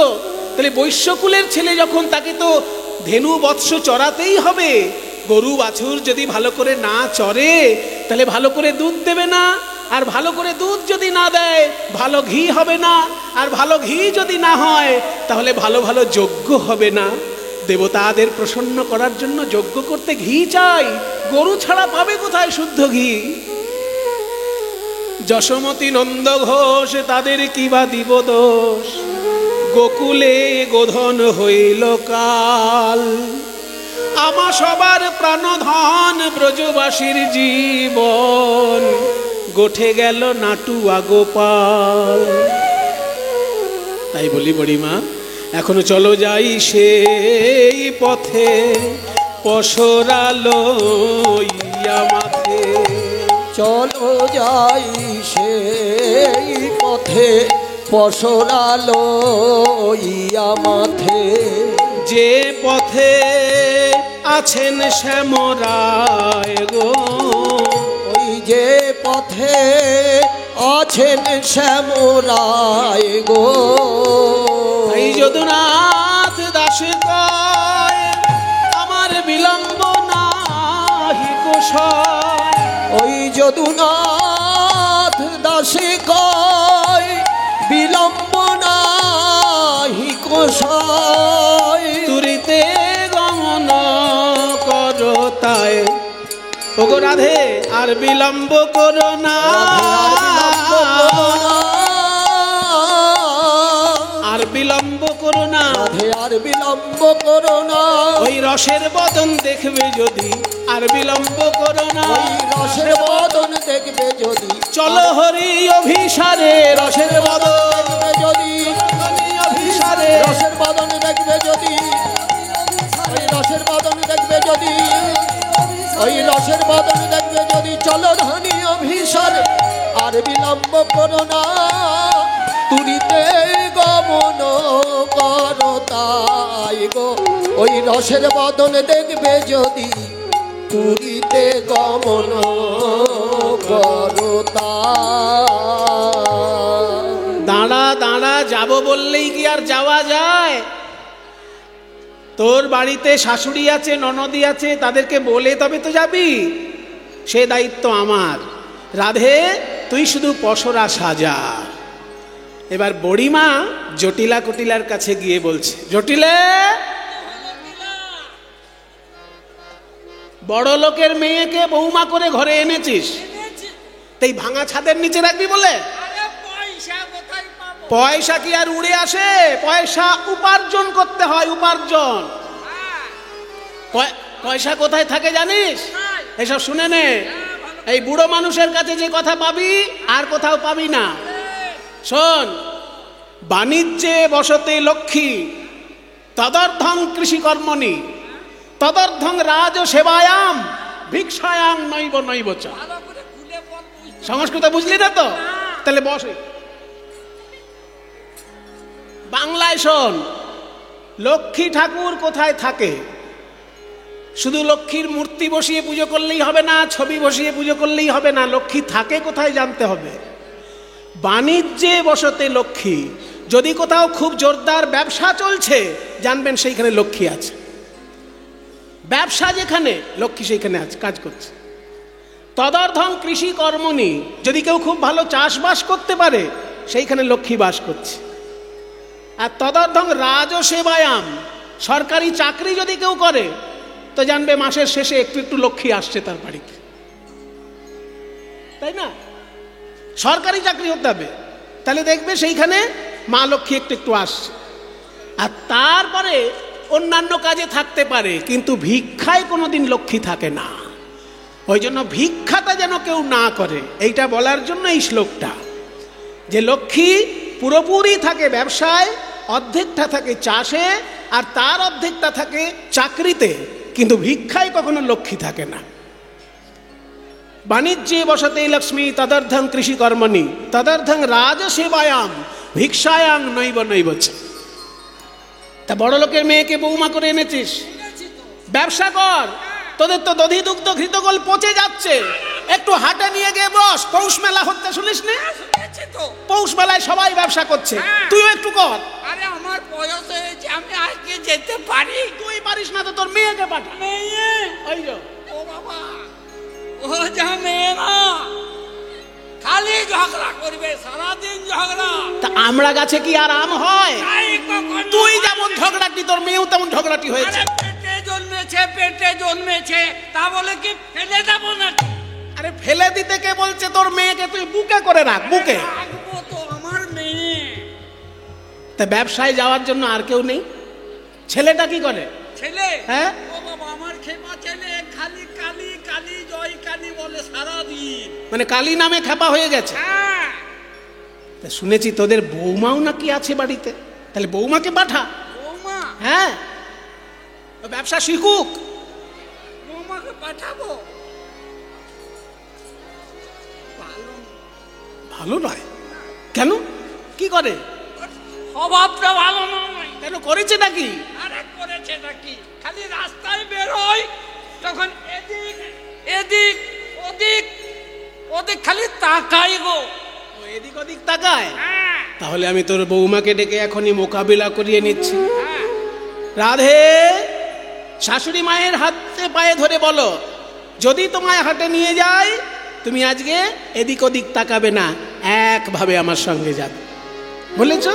Speaker 1: তাহলে বৈশ্যকুলের ছেলে যখন তাকে তো ধেনু বৎস চড়াতেই হবে গরু বাছুর যদি ভালো করে না চড়ে তাহলে ভালো করে দুধ দেবে না আর ভালো করে দুধ যদি না দেয় ভালো ঘি হবে না আর ভালো ঘি যদি না হয় তাহলে ভালো ভালো যজ্ঞ হবে না দেবতাদের প্রসন্ন করার জন্য যজ্ঞ করতে ঘি চাই গরু ছাড়া পাবে কোথায় শুদ্ধ ঘি যশোমতী নন্দ ঘোষ তাদের কি বা দিব দোষ গোকুলে গোধন হইল কাল আমা সবার প্রাণধন ব্রজবাসীর জীবন গোঠে গেল নাটুয়া গোপাল তাই বলি বুড়িমা এখনো চলো যাই সেই পথে পসরা লইয়া মাথে
Speaker 2: চলো যাই সেই পথে পসরা লইয়া মাথে
Speaker 1: যে পথে আছেন শ্যামরায় গো
Speaker 2: ওই যে পথে আছেন শ্যামরায় গো
Speaker 1: এই যদুনাথ দাস কয় আমার বিলম্ব নাহি কোশয়
Speaker 2: ওই যদুনাথ দাস কয় বিলম্ব নাহি কোশয়
Speaker 1: তুরিতে গমন করো তাই ওগো রাধে আর বিলম্ব করো না, আর বিলম্ব করো না,
Speaker 2: আর বিলম্ব করো না।
Speaker 1: ওই রসের বদন দেখবে যদি, আর বিলম্ব করো না,
Speaker 2: ওই রসের বদন দেখবে যদি,
Speaker 1: চলো হরি অভিসারে রসের বদন
Speaker 2: দেখবে যদি,
Speaker 1: অভিসারে
Speaker 2: রসের বদন দেখবে যদি, ওই রসের বদন দেখবে যদি, ওই রসের বদন দেখবে যদি, চলো ধনী অভিসারে আর বিলম্ব করো না। তুরিতে গমন করো তাই গো, ওই রসের বদন দেখবে যদি, তুরিতে গমন করো তাই।
Speaker 1: দাঁড়া দাঁড়া, যাব বললেই কি আর যাওয়া যায়? তোর বাড়িতে শাশুড়ি আছে, ননদি আছে, তাদেরকে বলে তবে তো যাবি, সে দায়িত্ব আমার। রাধে তুই শুধু পসরা সাজা। এবার বড়িমা জটিলা কুটিলার কাছে গিয়ে বলছে, জটিলে, বড় লোকের মেয়েকে বৌমা করে ঘরে এনেছিস, তাই ভাঙা ছাদের নিচে রাখবি বলে? পয়সা কি আর উড়ে আসে? পয়সা উপার্জন করতে হয়, উপার্জন। পয়সা কোথায় থাকে জানিস? এসব শুনে নে, এই বুড়ো মানুষের কাছে যে কথা পাবি আর কোথাও পাবি না। শোন, বাণিজ্যে বসতে লক্ষ্মী, তদর্ধং কৃষিকর্মণি, তদর্ধং রাজ সেবায়াম, ভিক্ষায়াং নৈব নৈব চ। সংস্কৃত বুঝলি না তো? তাহলে বস। বাংলায় শোন, লক্ষ্মী ঠাকুর কোথায় থাকে? শুধু লক্ষ্মীর মূর্তি বসিয়ে পুজো করলেই হবে না, ছবি বসিয়ে পুজো করলেই হবে না, লক্ষ্মী থাকে কোথায় জানতে হবে। বাণিজ্যে বসতে লক্ষ্মী, যদি কোথাও খুব জোরদার ব্যবসা চলছে জানবেন সেইখানে লক্ষ্মী আছে। ব্যবসা যেখানে, লক্ষ্মী সেইখানে আছে, কাজ করছে। তদর্ধং কৃষি কর্মণি, যদি কেউ খুব ভালো চাষবাস করতে পারে সেইখানে লক্ষ্মী বাস করছে। আর তদর্ধং রাজসেবায়াম, সরকারি চাকরি যদি কেউ করে তো জানবে মাসের শেষে একটু একটু লক্ষ্মী আসছে তার বাড়িতে, তাই না? সরকারি চাকরি হতে হবে, তাহলে দেখবে সেইখানে মা লক্ষ্মী একটু একটু আসছে। আর তারপরে অন্যান্য কাজে থাকতে পারে, কিন্তু ভিক্ষায় কোনোদিন লক্ষ্মী থাকে না। ওই জন্য ভিক্ষাটা যেন কেউ না করে, এইটা বলার জন্য এই শ্লোকটা, যে লক্ষ্মী পুরোপুরি থাকে ব্যবসায়, অর্ধেকটা থাকে চাষে, আর তার অর্ধেকটা থাকে চাকরিতে, কিন্তু ভিক্ষায় কখনো লক্ষ্মী থাকে না। বাণিজ্যে বসতে লক্ষ্মী, তদর্ধং কৃষি কর্মণি, তদর্ধং রাজসেবায়াম, ভিক্ষায়াং নৈব নৈব চ। তা বড় লোকের মেয়েকে বৌমা করে এনেছিস, ব্যবসা কর। তোদের তো দধি দুগ্ধ ঘৃতগোল পচে যাচ্ছে, একটু হাটে নিয়ে গিয়ে বস। পৌষ মেলা হচ্ছে, শুনিস না? পৌষ মেলায় সবাই ব্যবসা করছে, তুইও একটু কর।
Speaker 4: আরে আমার বয়স হয়েছে, আমি আজকে যেতে পারি।
Speaker 1: তুই পারিস না তো তোর মেয়েকে পাঠা।
Speaker 4: মেয়ে?
Speaker 1: ওই যে,
Speaker 4: ও বাবা, ও যা মেয়ে না, খালি ঝগড়া করবে, সারাদিন ঝগড়া।
Speaker 1: তা আমরা গাছে কি আর আম হয়?
Speaker 4: তাই কখনো।
Speaker 1: তুই যেমন ঝগড়াটি, তোর মেয়েও তেমন ঝগড়াটি হয়েছে।
Speaker 4: আরে পেটে জন্মেছে, পেটে জন্মেছে, তা বলে কি ফেলে দেবো না?
Speaker 1: আরে ফেলে দিতে কে বলছে? তোর মেয়েকে তুই বুকে করে রাখ, বুকে।
Speaker 4: রাখবো তো, আমার মেয়ে।
Speaker 1: তা ব্যবসায় যাওয়ার জন্য আর কেউ নেই? ছেলেটা কি করে?
Speaker 4: ছেলে?
Speaker 1: হ্যাঁ,
Speaker 4: ও বাবা, আমার খেপা ছেলে খালি কালি কালি জয় কালি বলে সারাদিন।
Speaker 1: মানে কালী নামে খেপা হয়ে গেছে।
Speaker 4: হ্যাঁ,
Speaker 1: তা শুনেছি তোদের বৌমাও নাকি আছে বাড়িতে, তাহলে বৌমাকে পাঠা।
Speaker 4: বৌমা?
Speaker 1: হ্যাঁ, ও ব্যবসা শিখুক।
Speaker 4: বৌমাকে পাঠাবো? ভালো
Speaker 1: ভালো নয় কেন? কি করে?
Speaker 4: স্বভাবটা ভালো নয়।
Speaker 1: কেন, করেছে নাকি?
Speaker 4: আরে করেছে নাকি, খালি রাস্তায় বেরোয় তখন এদিক এদিক ওদিক ওদিক খালি তাকাই গো।
Speaker 1: ও এদিক ওদিক তাকায়?
Speaker 4: হ্যাঁ
Speaker 1: তাহলে আমি তোর বৌমাকে ডেকে এখনই মোকাবিলা করিয়ে নিচ্ছি।
Speaker 4: হ্যাঁ।
Speaker 1: রাধে, শাশুড়ি মায়ের হাতে পায়ে ধরে বলো, যদি তোমায় হাটে নিয়ে যায় তুমি আজকে এদিক ওদিক তাকাবে না, একভাবে আমার সঙ্গে যাবে, বলেছ?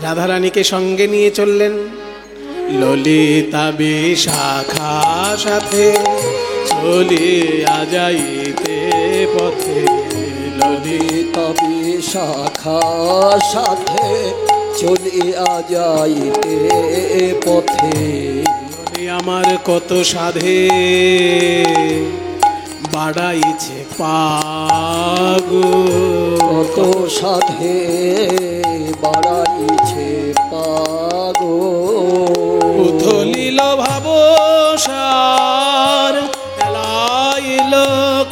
Speaker 1: রাধারানীকে সঙ্গে নিয়ে চললেন। ললিতা বিশাখা সাথে চলিয়া যাইতে পথে
Speaker 2: ললিতা বিশাখা সাথে চলিয়া যাইতে পথে
Speaker 1: আমার কত সাধে বাড়াইছে পাগো,
Speaker 2: কত সাধে বাড়াইছে পাগো।
Speaker 1: উথলিল ভাবসার এলাইল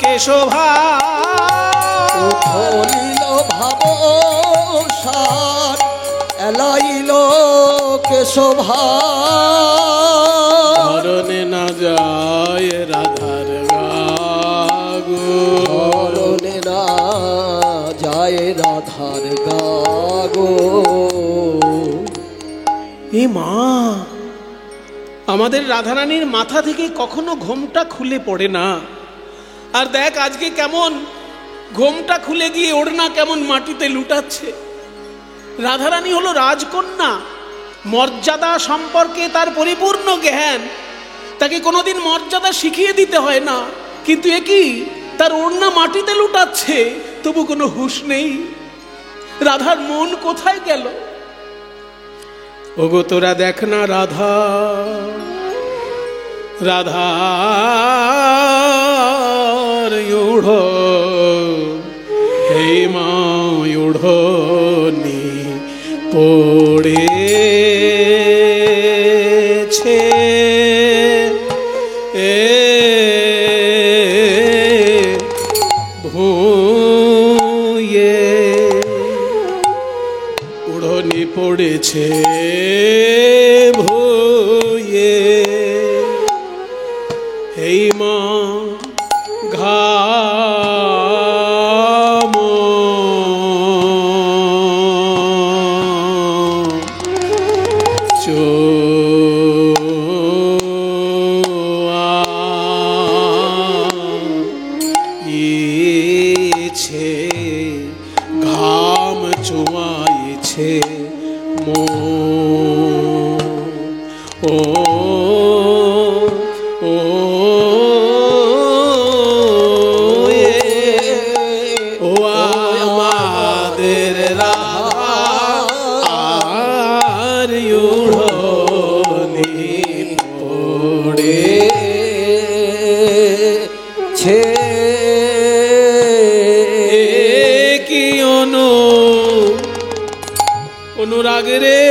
Speaker 1: কেশভা,
Speaker 2: উথলিল ভাবসার এলাইল কেশভা।
Speaker 1: ধরনে না যায় রাধার গাগো,
Speaker 2: ধরনে না যায় রাধার গাগো।
Speaker 1: এ মা, আমাদের রাধারানীর মাথা থেকে কখনো ঘোমটা খুলে পড়ে না। আর দেখ আজকে কেমন ঘোমটা খুলে গিয়ে ওড়না কেমন মাটিতে লুটাচ্ছে। রাধারানী হলো রাজকন্যা, মর্যাদা সম্পর্কে তার পরিপূর্ণ জ্ঞান, তাকে কোনোদিন মর্যাদা শিখিয়ে দিতে হয় না। কিন্তু এ কি, তার ওড়না মাটিতে লুটাচ্ছে, তবু কোনো হুঁশ নেই। রাধার মন কোথায় গেল? ওগো তোরা দেখ না রাধা, রাধার উড়ো হে মা উড়োনি পড়েছে ভূয়ে, উড়োনি পড়েছে ভূয়ে হে মা ঘাম চোয়াইছে, ঘাম চোয়াইছে মো ও ও ও আমাদের রাধা আর উড়োনি পড়েছে। কি অনুরাগ রে,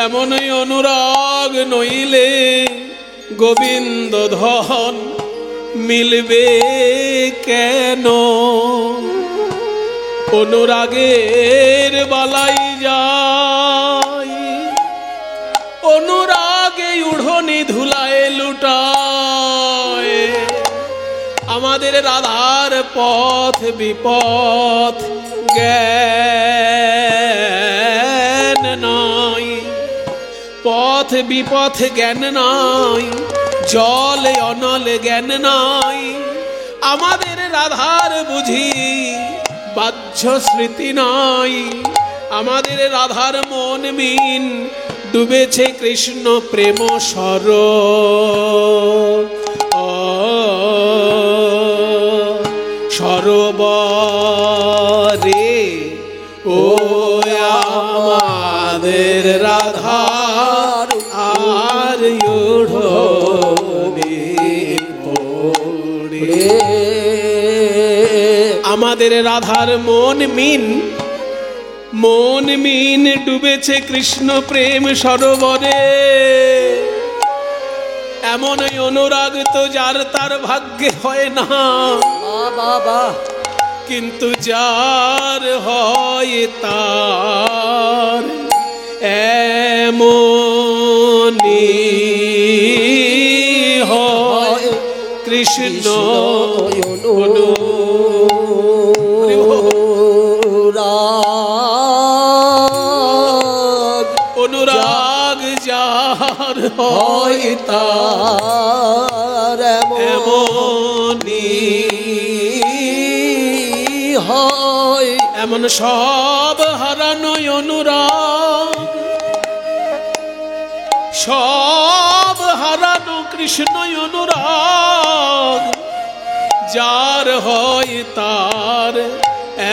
Speaker 1: এমনই অনুরাগ নইলে গোবিন্দ ধন মিলবে কেন? অনুরাগের বালাই যায়, অনুরাগে উড়োনি ধুলায় লুটায়। আমাদের রাধার পথ বিপথ জ্ঞান নাই, পথ বিপথ জ্ঞান নাই, জল অনল জ্ঞান নাই। আমাদের রাধার বুঝি বাহ্য স্মৃতি নাই। আমাদের রাধার মন মিন ডুবেছে কৃষ্ণ প্রেম সর সরোবরে। ও আমাদের রাধার আর উড়োনি পড়ে। আমাদের রাধার মন মিন ডুবেছে কৃষ্ণ প্রেম সরোবরে। এমন অনুরাগ তো যার তার ভাগ্যে হয় না,
Speaker 2: বাবা,
Speaker 1: কিন্তু যার হয় তার এমনি হয় কৃষ্ণ অনুরাগ যার হয় তার এমনি হয়। এমন সব হারানো অনুরাগ সব হারানো কৃষ্ণ অনুরাগ যার হয় তার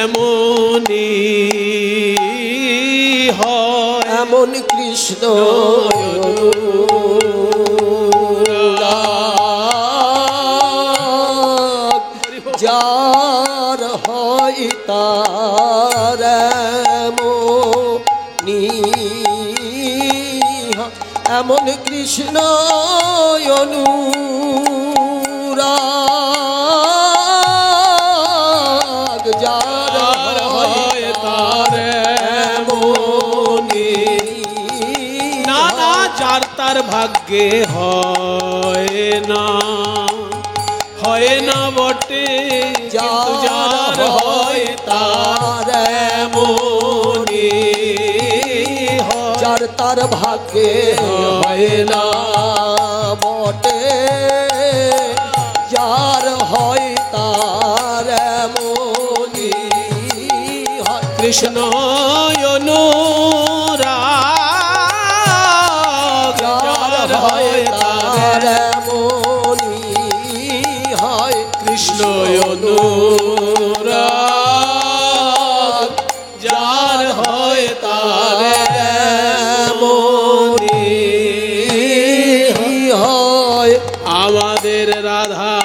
Speaker 1: এমনই হয়।
Speaker 2: এমন কৃষ্ণ যার হয় তার এমন কৃষ্ণ অনুরাগ যার হয় তার
Speaker 1: না না যার তার ভাগ্যে হয় না বটে, কিন্তু যার হয় তার এমনই হয়।
Speaker 2: যার তার ভাগ্যে হয় না বটে, যার হয় তার এমনই হয়।
Speaker 1: কৃষ্ণ অনুরাগ যার হয় তার
Speaker 2: এমনই হয়।
Speaker 1: কৃষ্ণ অনুরাগ যার হয় তার এমনই
Speaker 2: হয়।
Speaker 1: আমাদের রাধার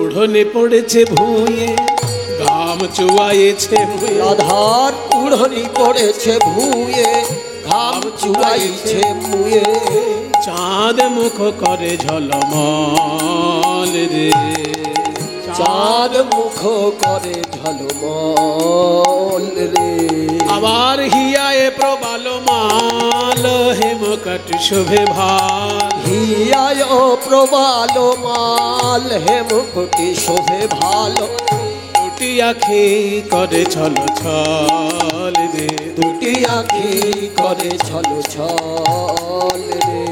Speaker 1: উড়নে পড়েছে ভুঁয়ে, ঘাম চুয়াইছে
Speaker 2: রাধার উড়নি পড়েছে ভুঁয়ে, ঘাম চুয়াইছে মুয়ে।
Speaker 1: চাঁদ মুখ করে ঝলমল রে,
Speaker 2: চাঁদ মুখ করে ঝলমল রে।
Speaker 1: আবার হিয়ায় প্রবাল মাল, হেমকট শোভে ভাল।
Speaker 2: হিয়ায় প্রবাল মাল, হেমকটি শোভে ভালো।
Speaker 1: দুটি আখি করে ছল ছল রে,
Speaker 2: দুটি আখি করে ছল ছল রে।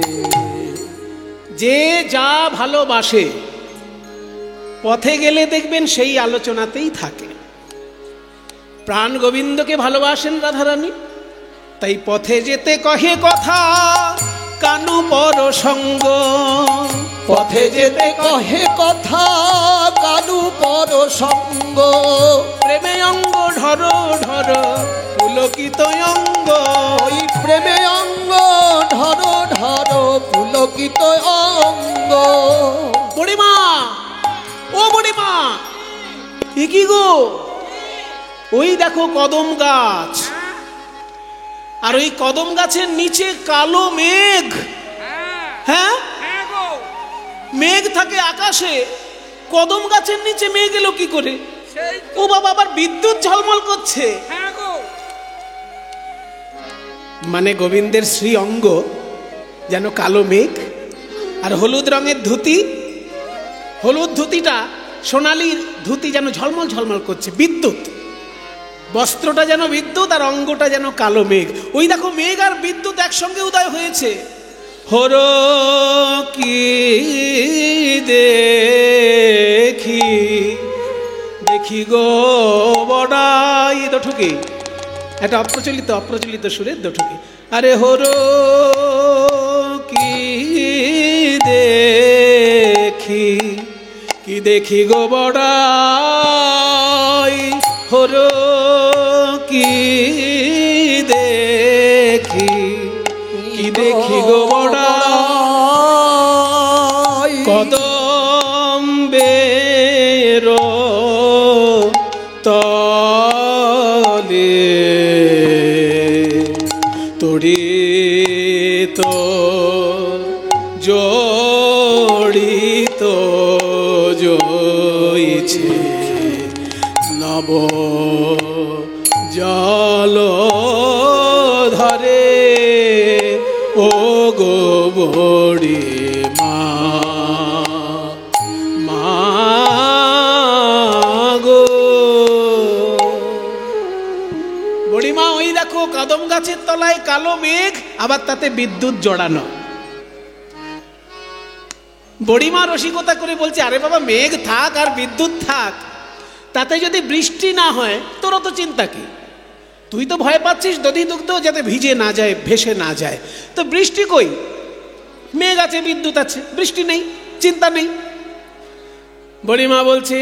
Speaker 1: যে যা ভালোবাসে পথে গেলে দেখবেন সেই আলোচনাতেই থাকে। প্রাণ গোবিন্দকে ভালোবাসেন রাধারানী, তাই পথে যেতে কহে কথা কানু পর সঙ্গ।
Speaker 2: পথে যেতে কহে কথা কানু পর সঙ্গ।
Speaker 1: প্রেমে অঙ্গ ঢর ঢর পুলকিত অঙ্গ,
Speaker 2: ওই প্রেমে অঙ্গ ঢর ঢর পুলকিত অঙ্গ।
Speaker 1: বুড়িমা, ও বুড়িমা, এ কি গো? ওই দেখো কদম গাছ, আর ওই কদম গাছের নিচে কালো মেঘ। হ্যাঁ, মেঘ থাকে আকাশে, কদম গাছের নিচে মেঘ এলো কি করে? ও বাবা, আবার বিদ্যুৎ ঝলমল করছে। মানে গোবিন্দের শ্রী অঙ্গ যেন কালো মেঘ, আর হলুদ রঙের ধুতি, হলুদ ধুতিটা সোনালির ধুতি যেন ঝলমল ঝলমল করছে। বিদ্যুৎ, বস্ত্রটা যেন বিদ্যুৎ, আর অঙ্গটা যেন কালো মেঘ। ওই দেখো মেঘ আর বিদ্যুৎ একসঙ্গে উদয় হয়েছে। হর কি দেখি দেখি গো বড়াই, দঠুকে একটা অপ্রচলিত সুরের দঠুকে। আরে হর কি দেখি গো বড়াই, হর কি দেখি গো বড়াই। কদম বের তলে তড়িত জড়িত জইছে নব জল ধরে, ও গো বড়ি মা গো। বড়িমা, ওই দেখো কদম গাছের তলায় কালো মেঘ, আবার তাতে বিদ্যুৎ জড়ানো। বুড়িমা রসিকতা করে বলছে, আরে বাবা মেঘ থাক আর বিদ্যুৎ থাক, তাতে যদি বৃষ্টি না হয় তোর তো চিন্তা কি? তুই তো ভয় পাচ্ছিস দধি দুগ্ধ যাতে ভিজে না যায়, ভেসে না যায়। তো বৃষ্টি কই? মেঘ আছে, বিদ্যুৎ আছে, বৃষ্টি নেই, চিন্তা নেই। বুড়িমা বলছে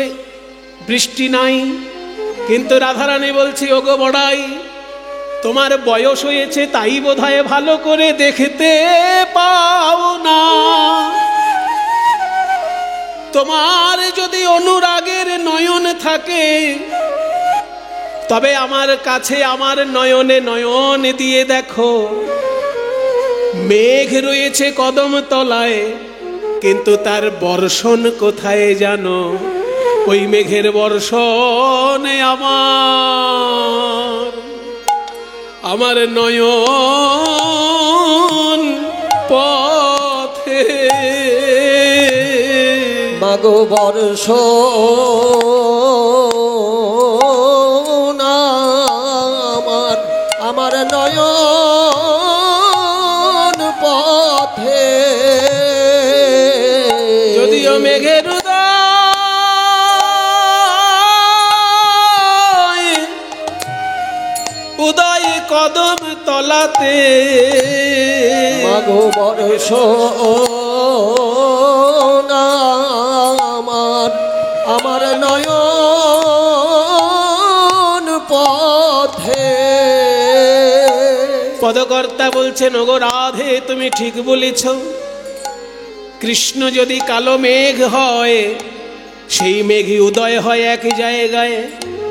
Speaker 1: বৃষ্টি নাই, কিন্তু রাধারানী বলছে, ওগো বড়াই, তোমার বয়স হয়েছে তাই বোধহয় ভালো করে দেখতে পাও না। তোমার যদি অনুরাগের নয়ন থাকে, তবে আমার কাছে আমার নয়নে নয়ন দিয়ে দেখো। মেঘ রয়েছে কদম তলায়, কিন্তু তার বর্ষণ কোথায় জানো? ওই মেঘের বর্ষণে আমার নয়ন পথে।
Speaker 2: মাগো বর্ষ আমার নয়ন পথে।
Speaker 1: যদিও মেঘের উদয় কদম তলাতে,
Speaker 2: মাগো বর্ষ আমার নয়ন পথে।
Speaker 1: পদকর্তা বলছেন, ওগো রাধে তুমি ঠিক বলেছ। কৃষ্ণ যদি কালো মেঘ হয়, সেই মেঘই উদয় হয় এক জায়গায়,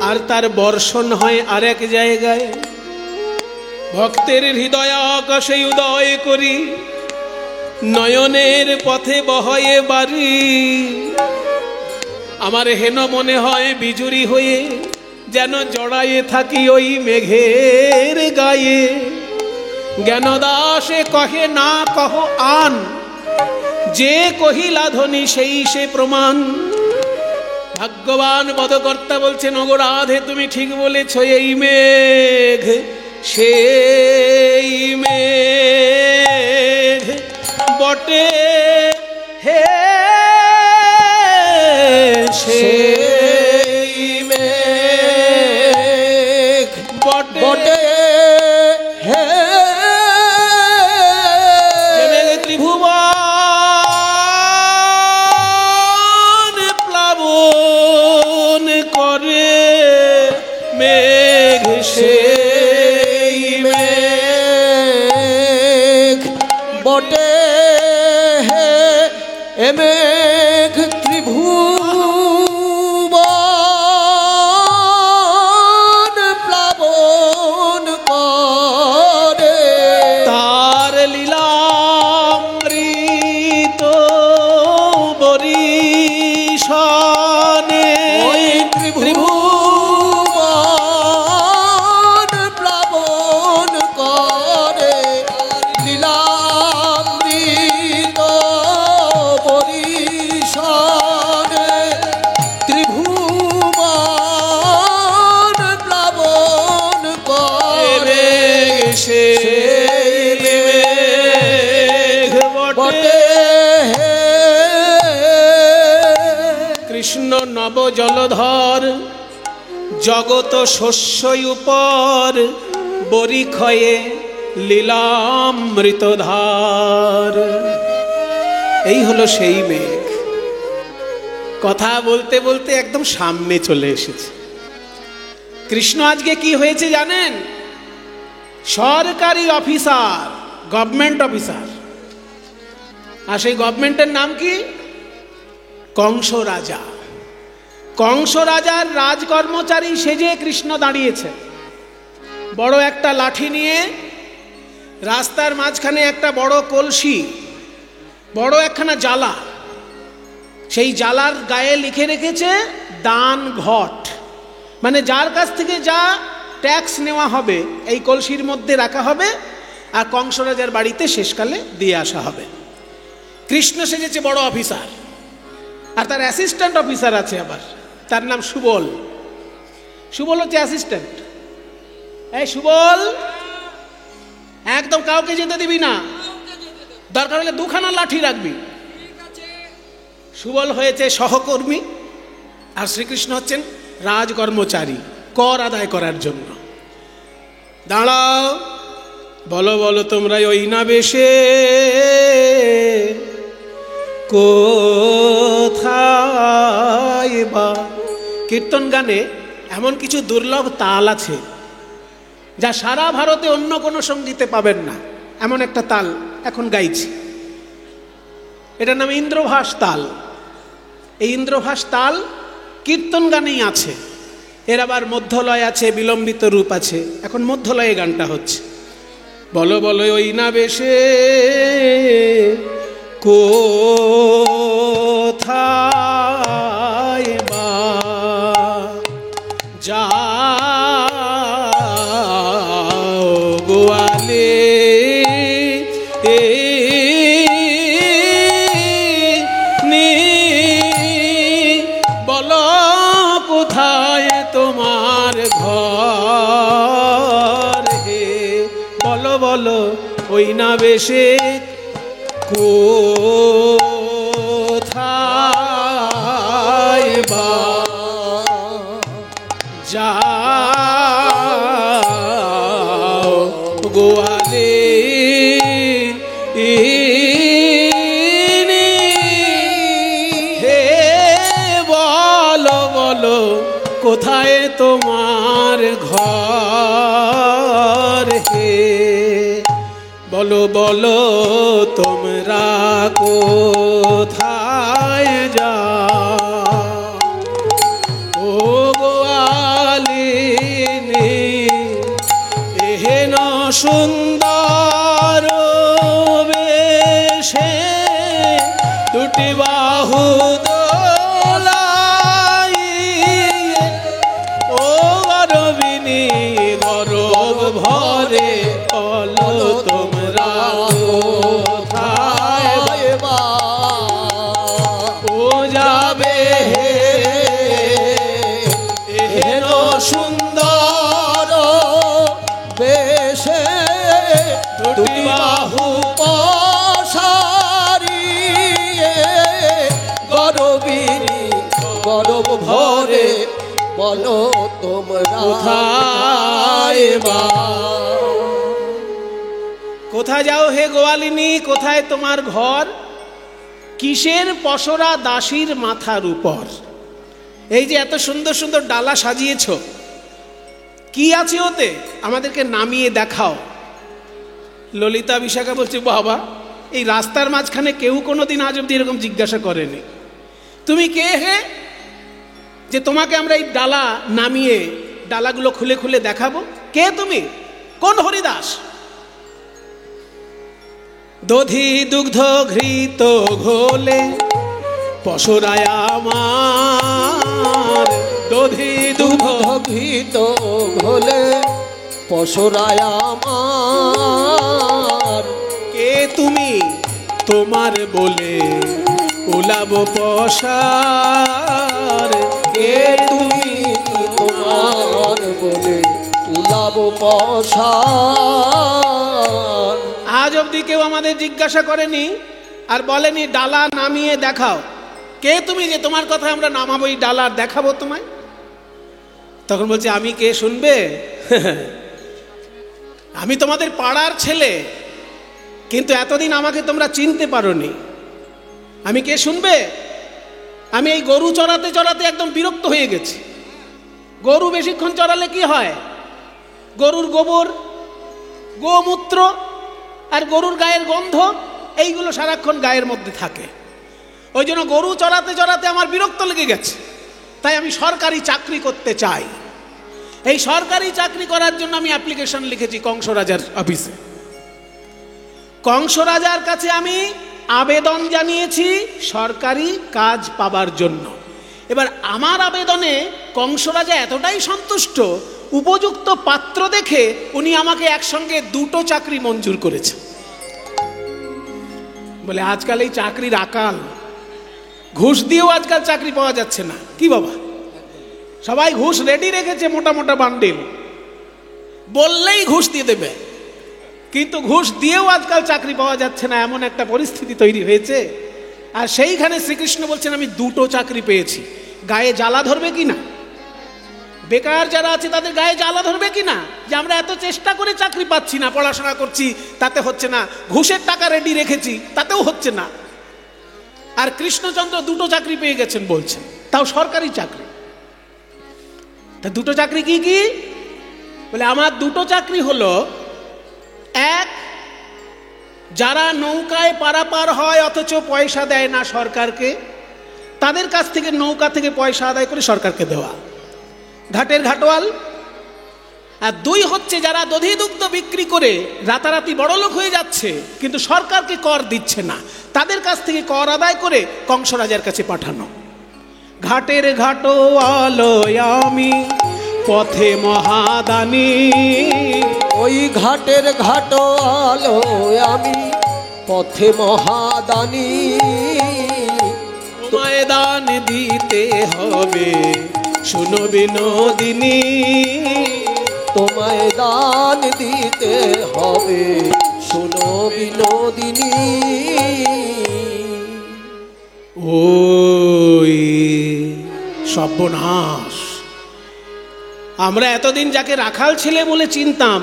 Speaker 1: আর তার বর্ষণ হয় আর এক জায়গায়। ভক্তের হৃদয় আকাশে উদয় করি, নয়নের পথে বহয়ে বাড়ি। আমার হেন মনে হয় বিজুরি হয়ে যেন জড়ায়ে থাকি ওই মেঘের গায়ে। জ্ঞানদাসে কহে না কহ আন, যে কহিলা ধ্বনি সেই সে প্রমাণ। ভাগ্যবান পদকর্তা বলছেন, ওগো রাধে তুমি ঠিক বলেছ, এই মেঘ সেই মেঘ বটে হে, সেই মেঘ
Speaker 2: বটে হে।
Speaker 1: ত্রিভুবন প্লাবন করে মেঘ সেই
Speaker 2: মেঘ বটে হে। এ মেঘ ত্রিভুবন প্লাবন করে।
Speaker 1: তার লীলামৃত বরিশানে,
Speaker 2: ওই ত্রিভুবন প্লাবন করে। লীলামৃত বরিশানে, ত্রিভুবন প্লাবন করে।
Speaker 1: সেই মেঘ বটে। কৃষ্ণ নব জলধর, জগত শস্যই উপর, বরিক্ষয়ে লীলামৃতধার। এই হলো সেই মেঘ। কথা বলতে বলতে একদম সামনে চলে এসেছে। কৃষ্ণ আজকে কি হয়েছে জানেন? সরকারি অফিসার, গভর্নমেন্ট অফিসার। আর সেই গভর্নমেন্টের নাম কি? কংস রাজা। কংস রাজার রাজকর্মচারী সেজে কৃষ্ণ দাঁড়িয়েছে। বড় একটা লাঠি নিয়ে, রাস্তার মাঝখানে একটা বড় কলসি, বড় একখানা জ্বালা। সেই জ্বালার গায়ে লিখে রেখেছে দান ঘট, মানে যার কাছ থেকে যা ট্যাক্স নেওয়া হবে এই কলসির মধ্যে রাখা হবে, আর কংস রাজার বাড়িতে শেষকালে দিয়ে আসা হবে। কৃষ্ণ সেজেছে বড় অফিসার, আর তার অ্যাসিস্ট্যান্ট অফিসার আছে আবার, তার নাম সুবল। সুবল হচ্ছে অ্যাসিস্ট্যান্ট। এই সুবল, একদম কাউকে যেতে দিবি না, দরকার হলে দুখানা লাঠি রাখবি। সুবল হয়েছে সহকর্মী, আর শ্রীকৃষ্ণ হচ্ছেন রাজকর্মচারী, কর আদায় করার জন্য। দাঁড়াও, বলো বলো তোমরা ওই না বেশে কোথায় বা। কীর্তন গানে এমন কিছু দুর্লভ তাল আছে যা সারা ভারতে অন্য কোনো সঙ্গীতে পাবেন না, এমন একটা তাল এখন গাইছি। এটার নাম ইন্দ্রভাস তাল। এই ইন্দ্রভাস তাল কীর্তন গানেই আছে। এর আবার মধ্যলয় আছে, বিলম্বিত রূপ আছে। এখন মধ্যলয়ে গানটা হচ্ছে, বলো বলো ওই না বেশে কোথায় বা যাও গোয়ালে বলো কোথায় তোমার ঘর হে। বলো বলো ওই না বেশে কোথায় বা যাও গোয়ালে হে। বলো বলো কোথায় তোমার ঘর হে। বলো বলো তোমরা কোথায় যাও ও গোয়ালিনী এহেন সুন্দর বেশে দুটি বাহু দোলাইয়ে ও গরবিনী গরব ভরে বলো তোমরা কোথায়
Speaker 2: বা
Speaker 1: ও যাবে এহেন
Speaker 2: সুন্দর বেশে দুটি বাহু পসারিয়ে গরবিনী গরব ভরে বলো তোমরা
Speaker 1: কোথায় বা। কোথায় যাও হে গোয়ালিনী, কোথায় তোমার ঘর, কিসের পসরা দাসীর মাথার উপর। এই যে এত সুন্দর সুন্দর ডালা সাজিয়েছ, কি আছে ওতে, আমাদেরকে নামিয়ে দেখাও। ললিতা বিশাখা বলছে, বাবা এই রাস্তার মাঝখানে কেউ কোনোদিন আজ অব্দি এরকম জিজ্ঞাসা করেনি, তুমি কে হে যে তোমাকে আমরা এই ডালা নামিয়ে ডালাগুলো খুলে খুলে দেখাবো? কে তুমি, কোন হরিদাস? দধি দুগ্ধ ঘৃত ঘোলে পসরায় আমার, দধি দুগ্ধ
Speaker 2: ঘৃত ঘোলে পসরায় আমার।
Speaker 1: কে তুমি তোমার বলে উলাব পসার, কে তুমি
Speaker 2: তোমার বলে উলাব পসার।
Speaker 1: আজ অবধি কেউ আমাদের জিজ্ঞাসা করেনি আর বলেনি ডালা নামিয়ে দেখাও, কে তুমি যে তোমার কথা আমরা নামাবো এই ডালা দেখাবো তোমায়। তখন বলছে, আমি কে শুনবে? আমি তোমাদের পাড়ার ছেলে, কিন্তু এতদিন আমাকে তোমরা চিনতে পারোনি। আমি কে শুনবে? আমি এই গরু চড়াতে চড়াতে একদম বিরক্ত হয়ে গেছি। গরু বেশিক্ষণ চড়ালে কি হয়, গরুর গোবর, গোমূত্র আর গরুর গায়ের গন্ধ এইগুলো সারাক্ষণ গায়ের মধ্যে থাকে। ওই জন্য গরু চড়াতে চড়াতে আমার বিরক্ত লেগে গেছে। তাই আমি সরকারি চাকরি করতে চাই। এই সরকারি চাকরি করার জন্য আমি অ্যাপ্লিকেশন লিখেছি কংস রাজার অফিসে। কংস রাজার কাছে আমি আবেদন জানিয়েছি সরকারি কাজ পাবার জন্য। এবার আমার আবেদনে কংস রাজা এতটাই সন্তুষ্ট, উপযুক্ত পাত্র দেখে উনি আমাকে একসঙ্গে দুটো চাকরি মঞ্জুর করেছেন। বলে আজকাল এই চাকরির আকাল, ঘুষ দিয়েও আজকাল চাকরি পাওয়া যাচ্ছে না। কি বাবা, সবাই ঘুষ রেডি রেখেছে, মোটা মোটা বান্ডিল, বললেই ঘুষ দিয়ে দেবে, কিন্তু ঘুষ দিয়েও আজকাল চাকরি পাওয়া যাচ্ছে না, এমন একটা পরিস্থিতি তৈরি হয়েছে। আর সেইখানে শ্রীকৃষ্ণ বলছেন আমি দুটো চাকরি পেয়েছি, গায়ে জ্বালা ধরবে কি না? বেকার যারা আছে তাদের গায়ে জ্বালা ধরবে কি না যে আমরা এত চেষ্টা করে চাকরি পাচ্ছি না, পড়াশোনা করছি তাতে হচ্ছে না, ঘুষের টাকা রেডি রেখেছি তাতেও হচ্ছে না। আর কৃষ্ণচন্দ্র দুটো চাকরি পেয়ে গেছেন বলছেন, তাও সরকারি চাকরি। তা দুটো চাকরি কি কি? বলে আমার দুটো চাকরি হলো, এক, যারা নৌকায় পারাপার হয় অথচ পয়সা দেয় না সরকারকে, তাদের কাছ থেকে নৌকা থেকে পয়সা আদায় করে সরকারকে দেওয়া, ঘাটের ঘাটোয়াল। আর দুই হচ্ছে যারা দধি দুগ্ধ বিক্রি করে রাতারাতি বড়লোক হয়ে যাচ্ছে কিন্তু সরকারকে কর দিচ্ছে না, তাদের কাছ থেকে কর আদায় করে কংস রাজার কাছে পাঠানো। ঘাটের ঘাটোয়াল আমি পথে মহাদানী,
Speaker 2: ওই ঘাটের ঘাটোয়াল আমি পথে মহাদানী,
Speaker 1: তোমায় দান দিতে হবে শুনো বিনোদিনী,
Speaker 2: তোমায় দান দিতে হবে শোনো বিনোদিনী।
Speaker 1: ওই সর্বনাশ! আমরা এতদিন যাকে রাখাল ছেলে বলে চিনতাম,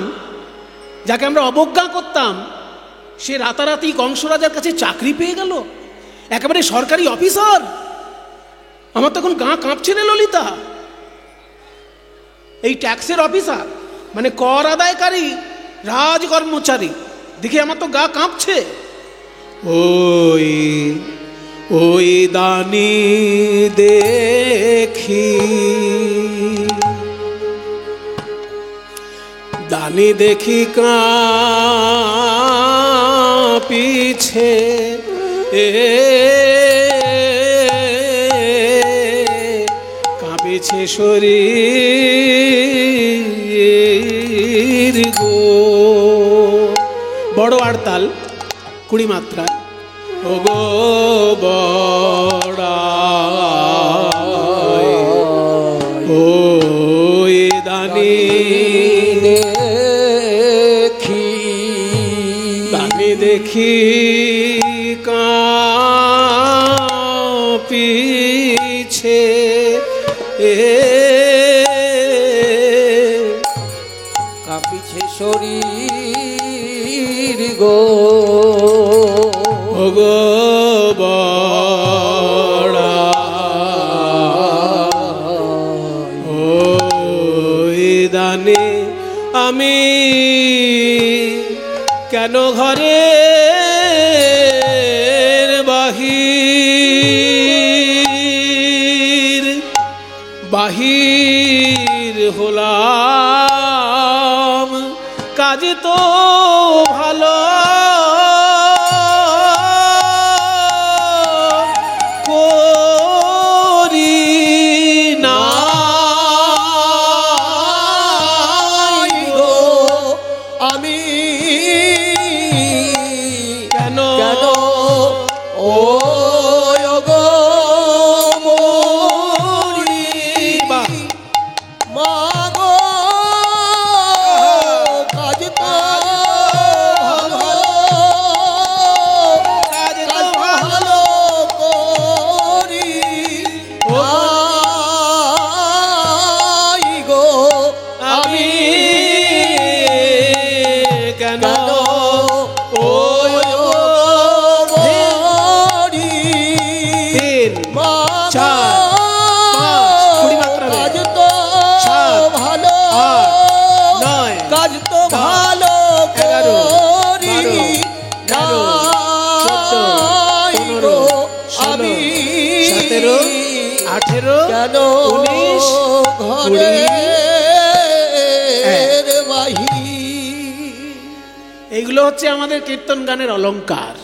Speaker 1: যাকে আমরা অবজ্ঞা করতাম, সে রাতারাতি কংস রাজার কাছে চাকরি পেয়ে গেল, একেবারে সরকারি অফিসার। আমার তখন গা কাঁপছে রে ললিতা। এই ট্যাক্সের অফিসার মানে কর আদায়কারী রাজ কর্মচারী দেখে আমার তো গা কাঁপছে। ওই ওই দানি দেখি, দানি দেখি কাঁপিছে কাঁপিছে শরীর গো। বড় আড়তাল 20 মাত্রায়। ও গো বড়াই ওই দানি
Speaker 2: দেখি,
Speaker 1: দানি দেখি কাঁপিছে
Speaker 2: কাঁপিছে শরীর গো।
Speaker 1: ও গো বড়াই ওই দানি আমি কেন ঘরে বাহির হলাম, কাজ তো ভালো করি না
Speaker 2: গো আমি
Speaker 1: কেন
Speaker 2: কেন ও গো মাগো কাজ তো ভালো করি গো আমি
Speaker 1: কেন
Speaker 2: ও বড়ি
Speaker 1: 3 4 5 20 মাত্রা
Speaker 2: কাজ তো ভালো
Speaker 1: 8 9
Speaker 2: কাজ তো ভালো
Speaker 1: 11
Speaker 2: আমি
Speaker 1: 17 18
Speaker 2: কেন
Speaker 1: 19
Speaker 2: ঘরে
Speaker 1: 20 এইগুলো হচ্ছে আমাদের কীর্তন গানের অলংকার।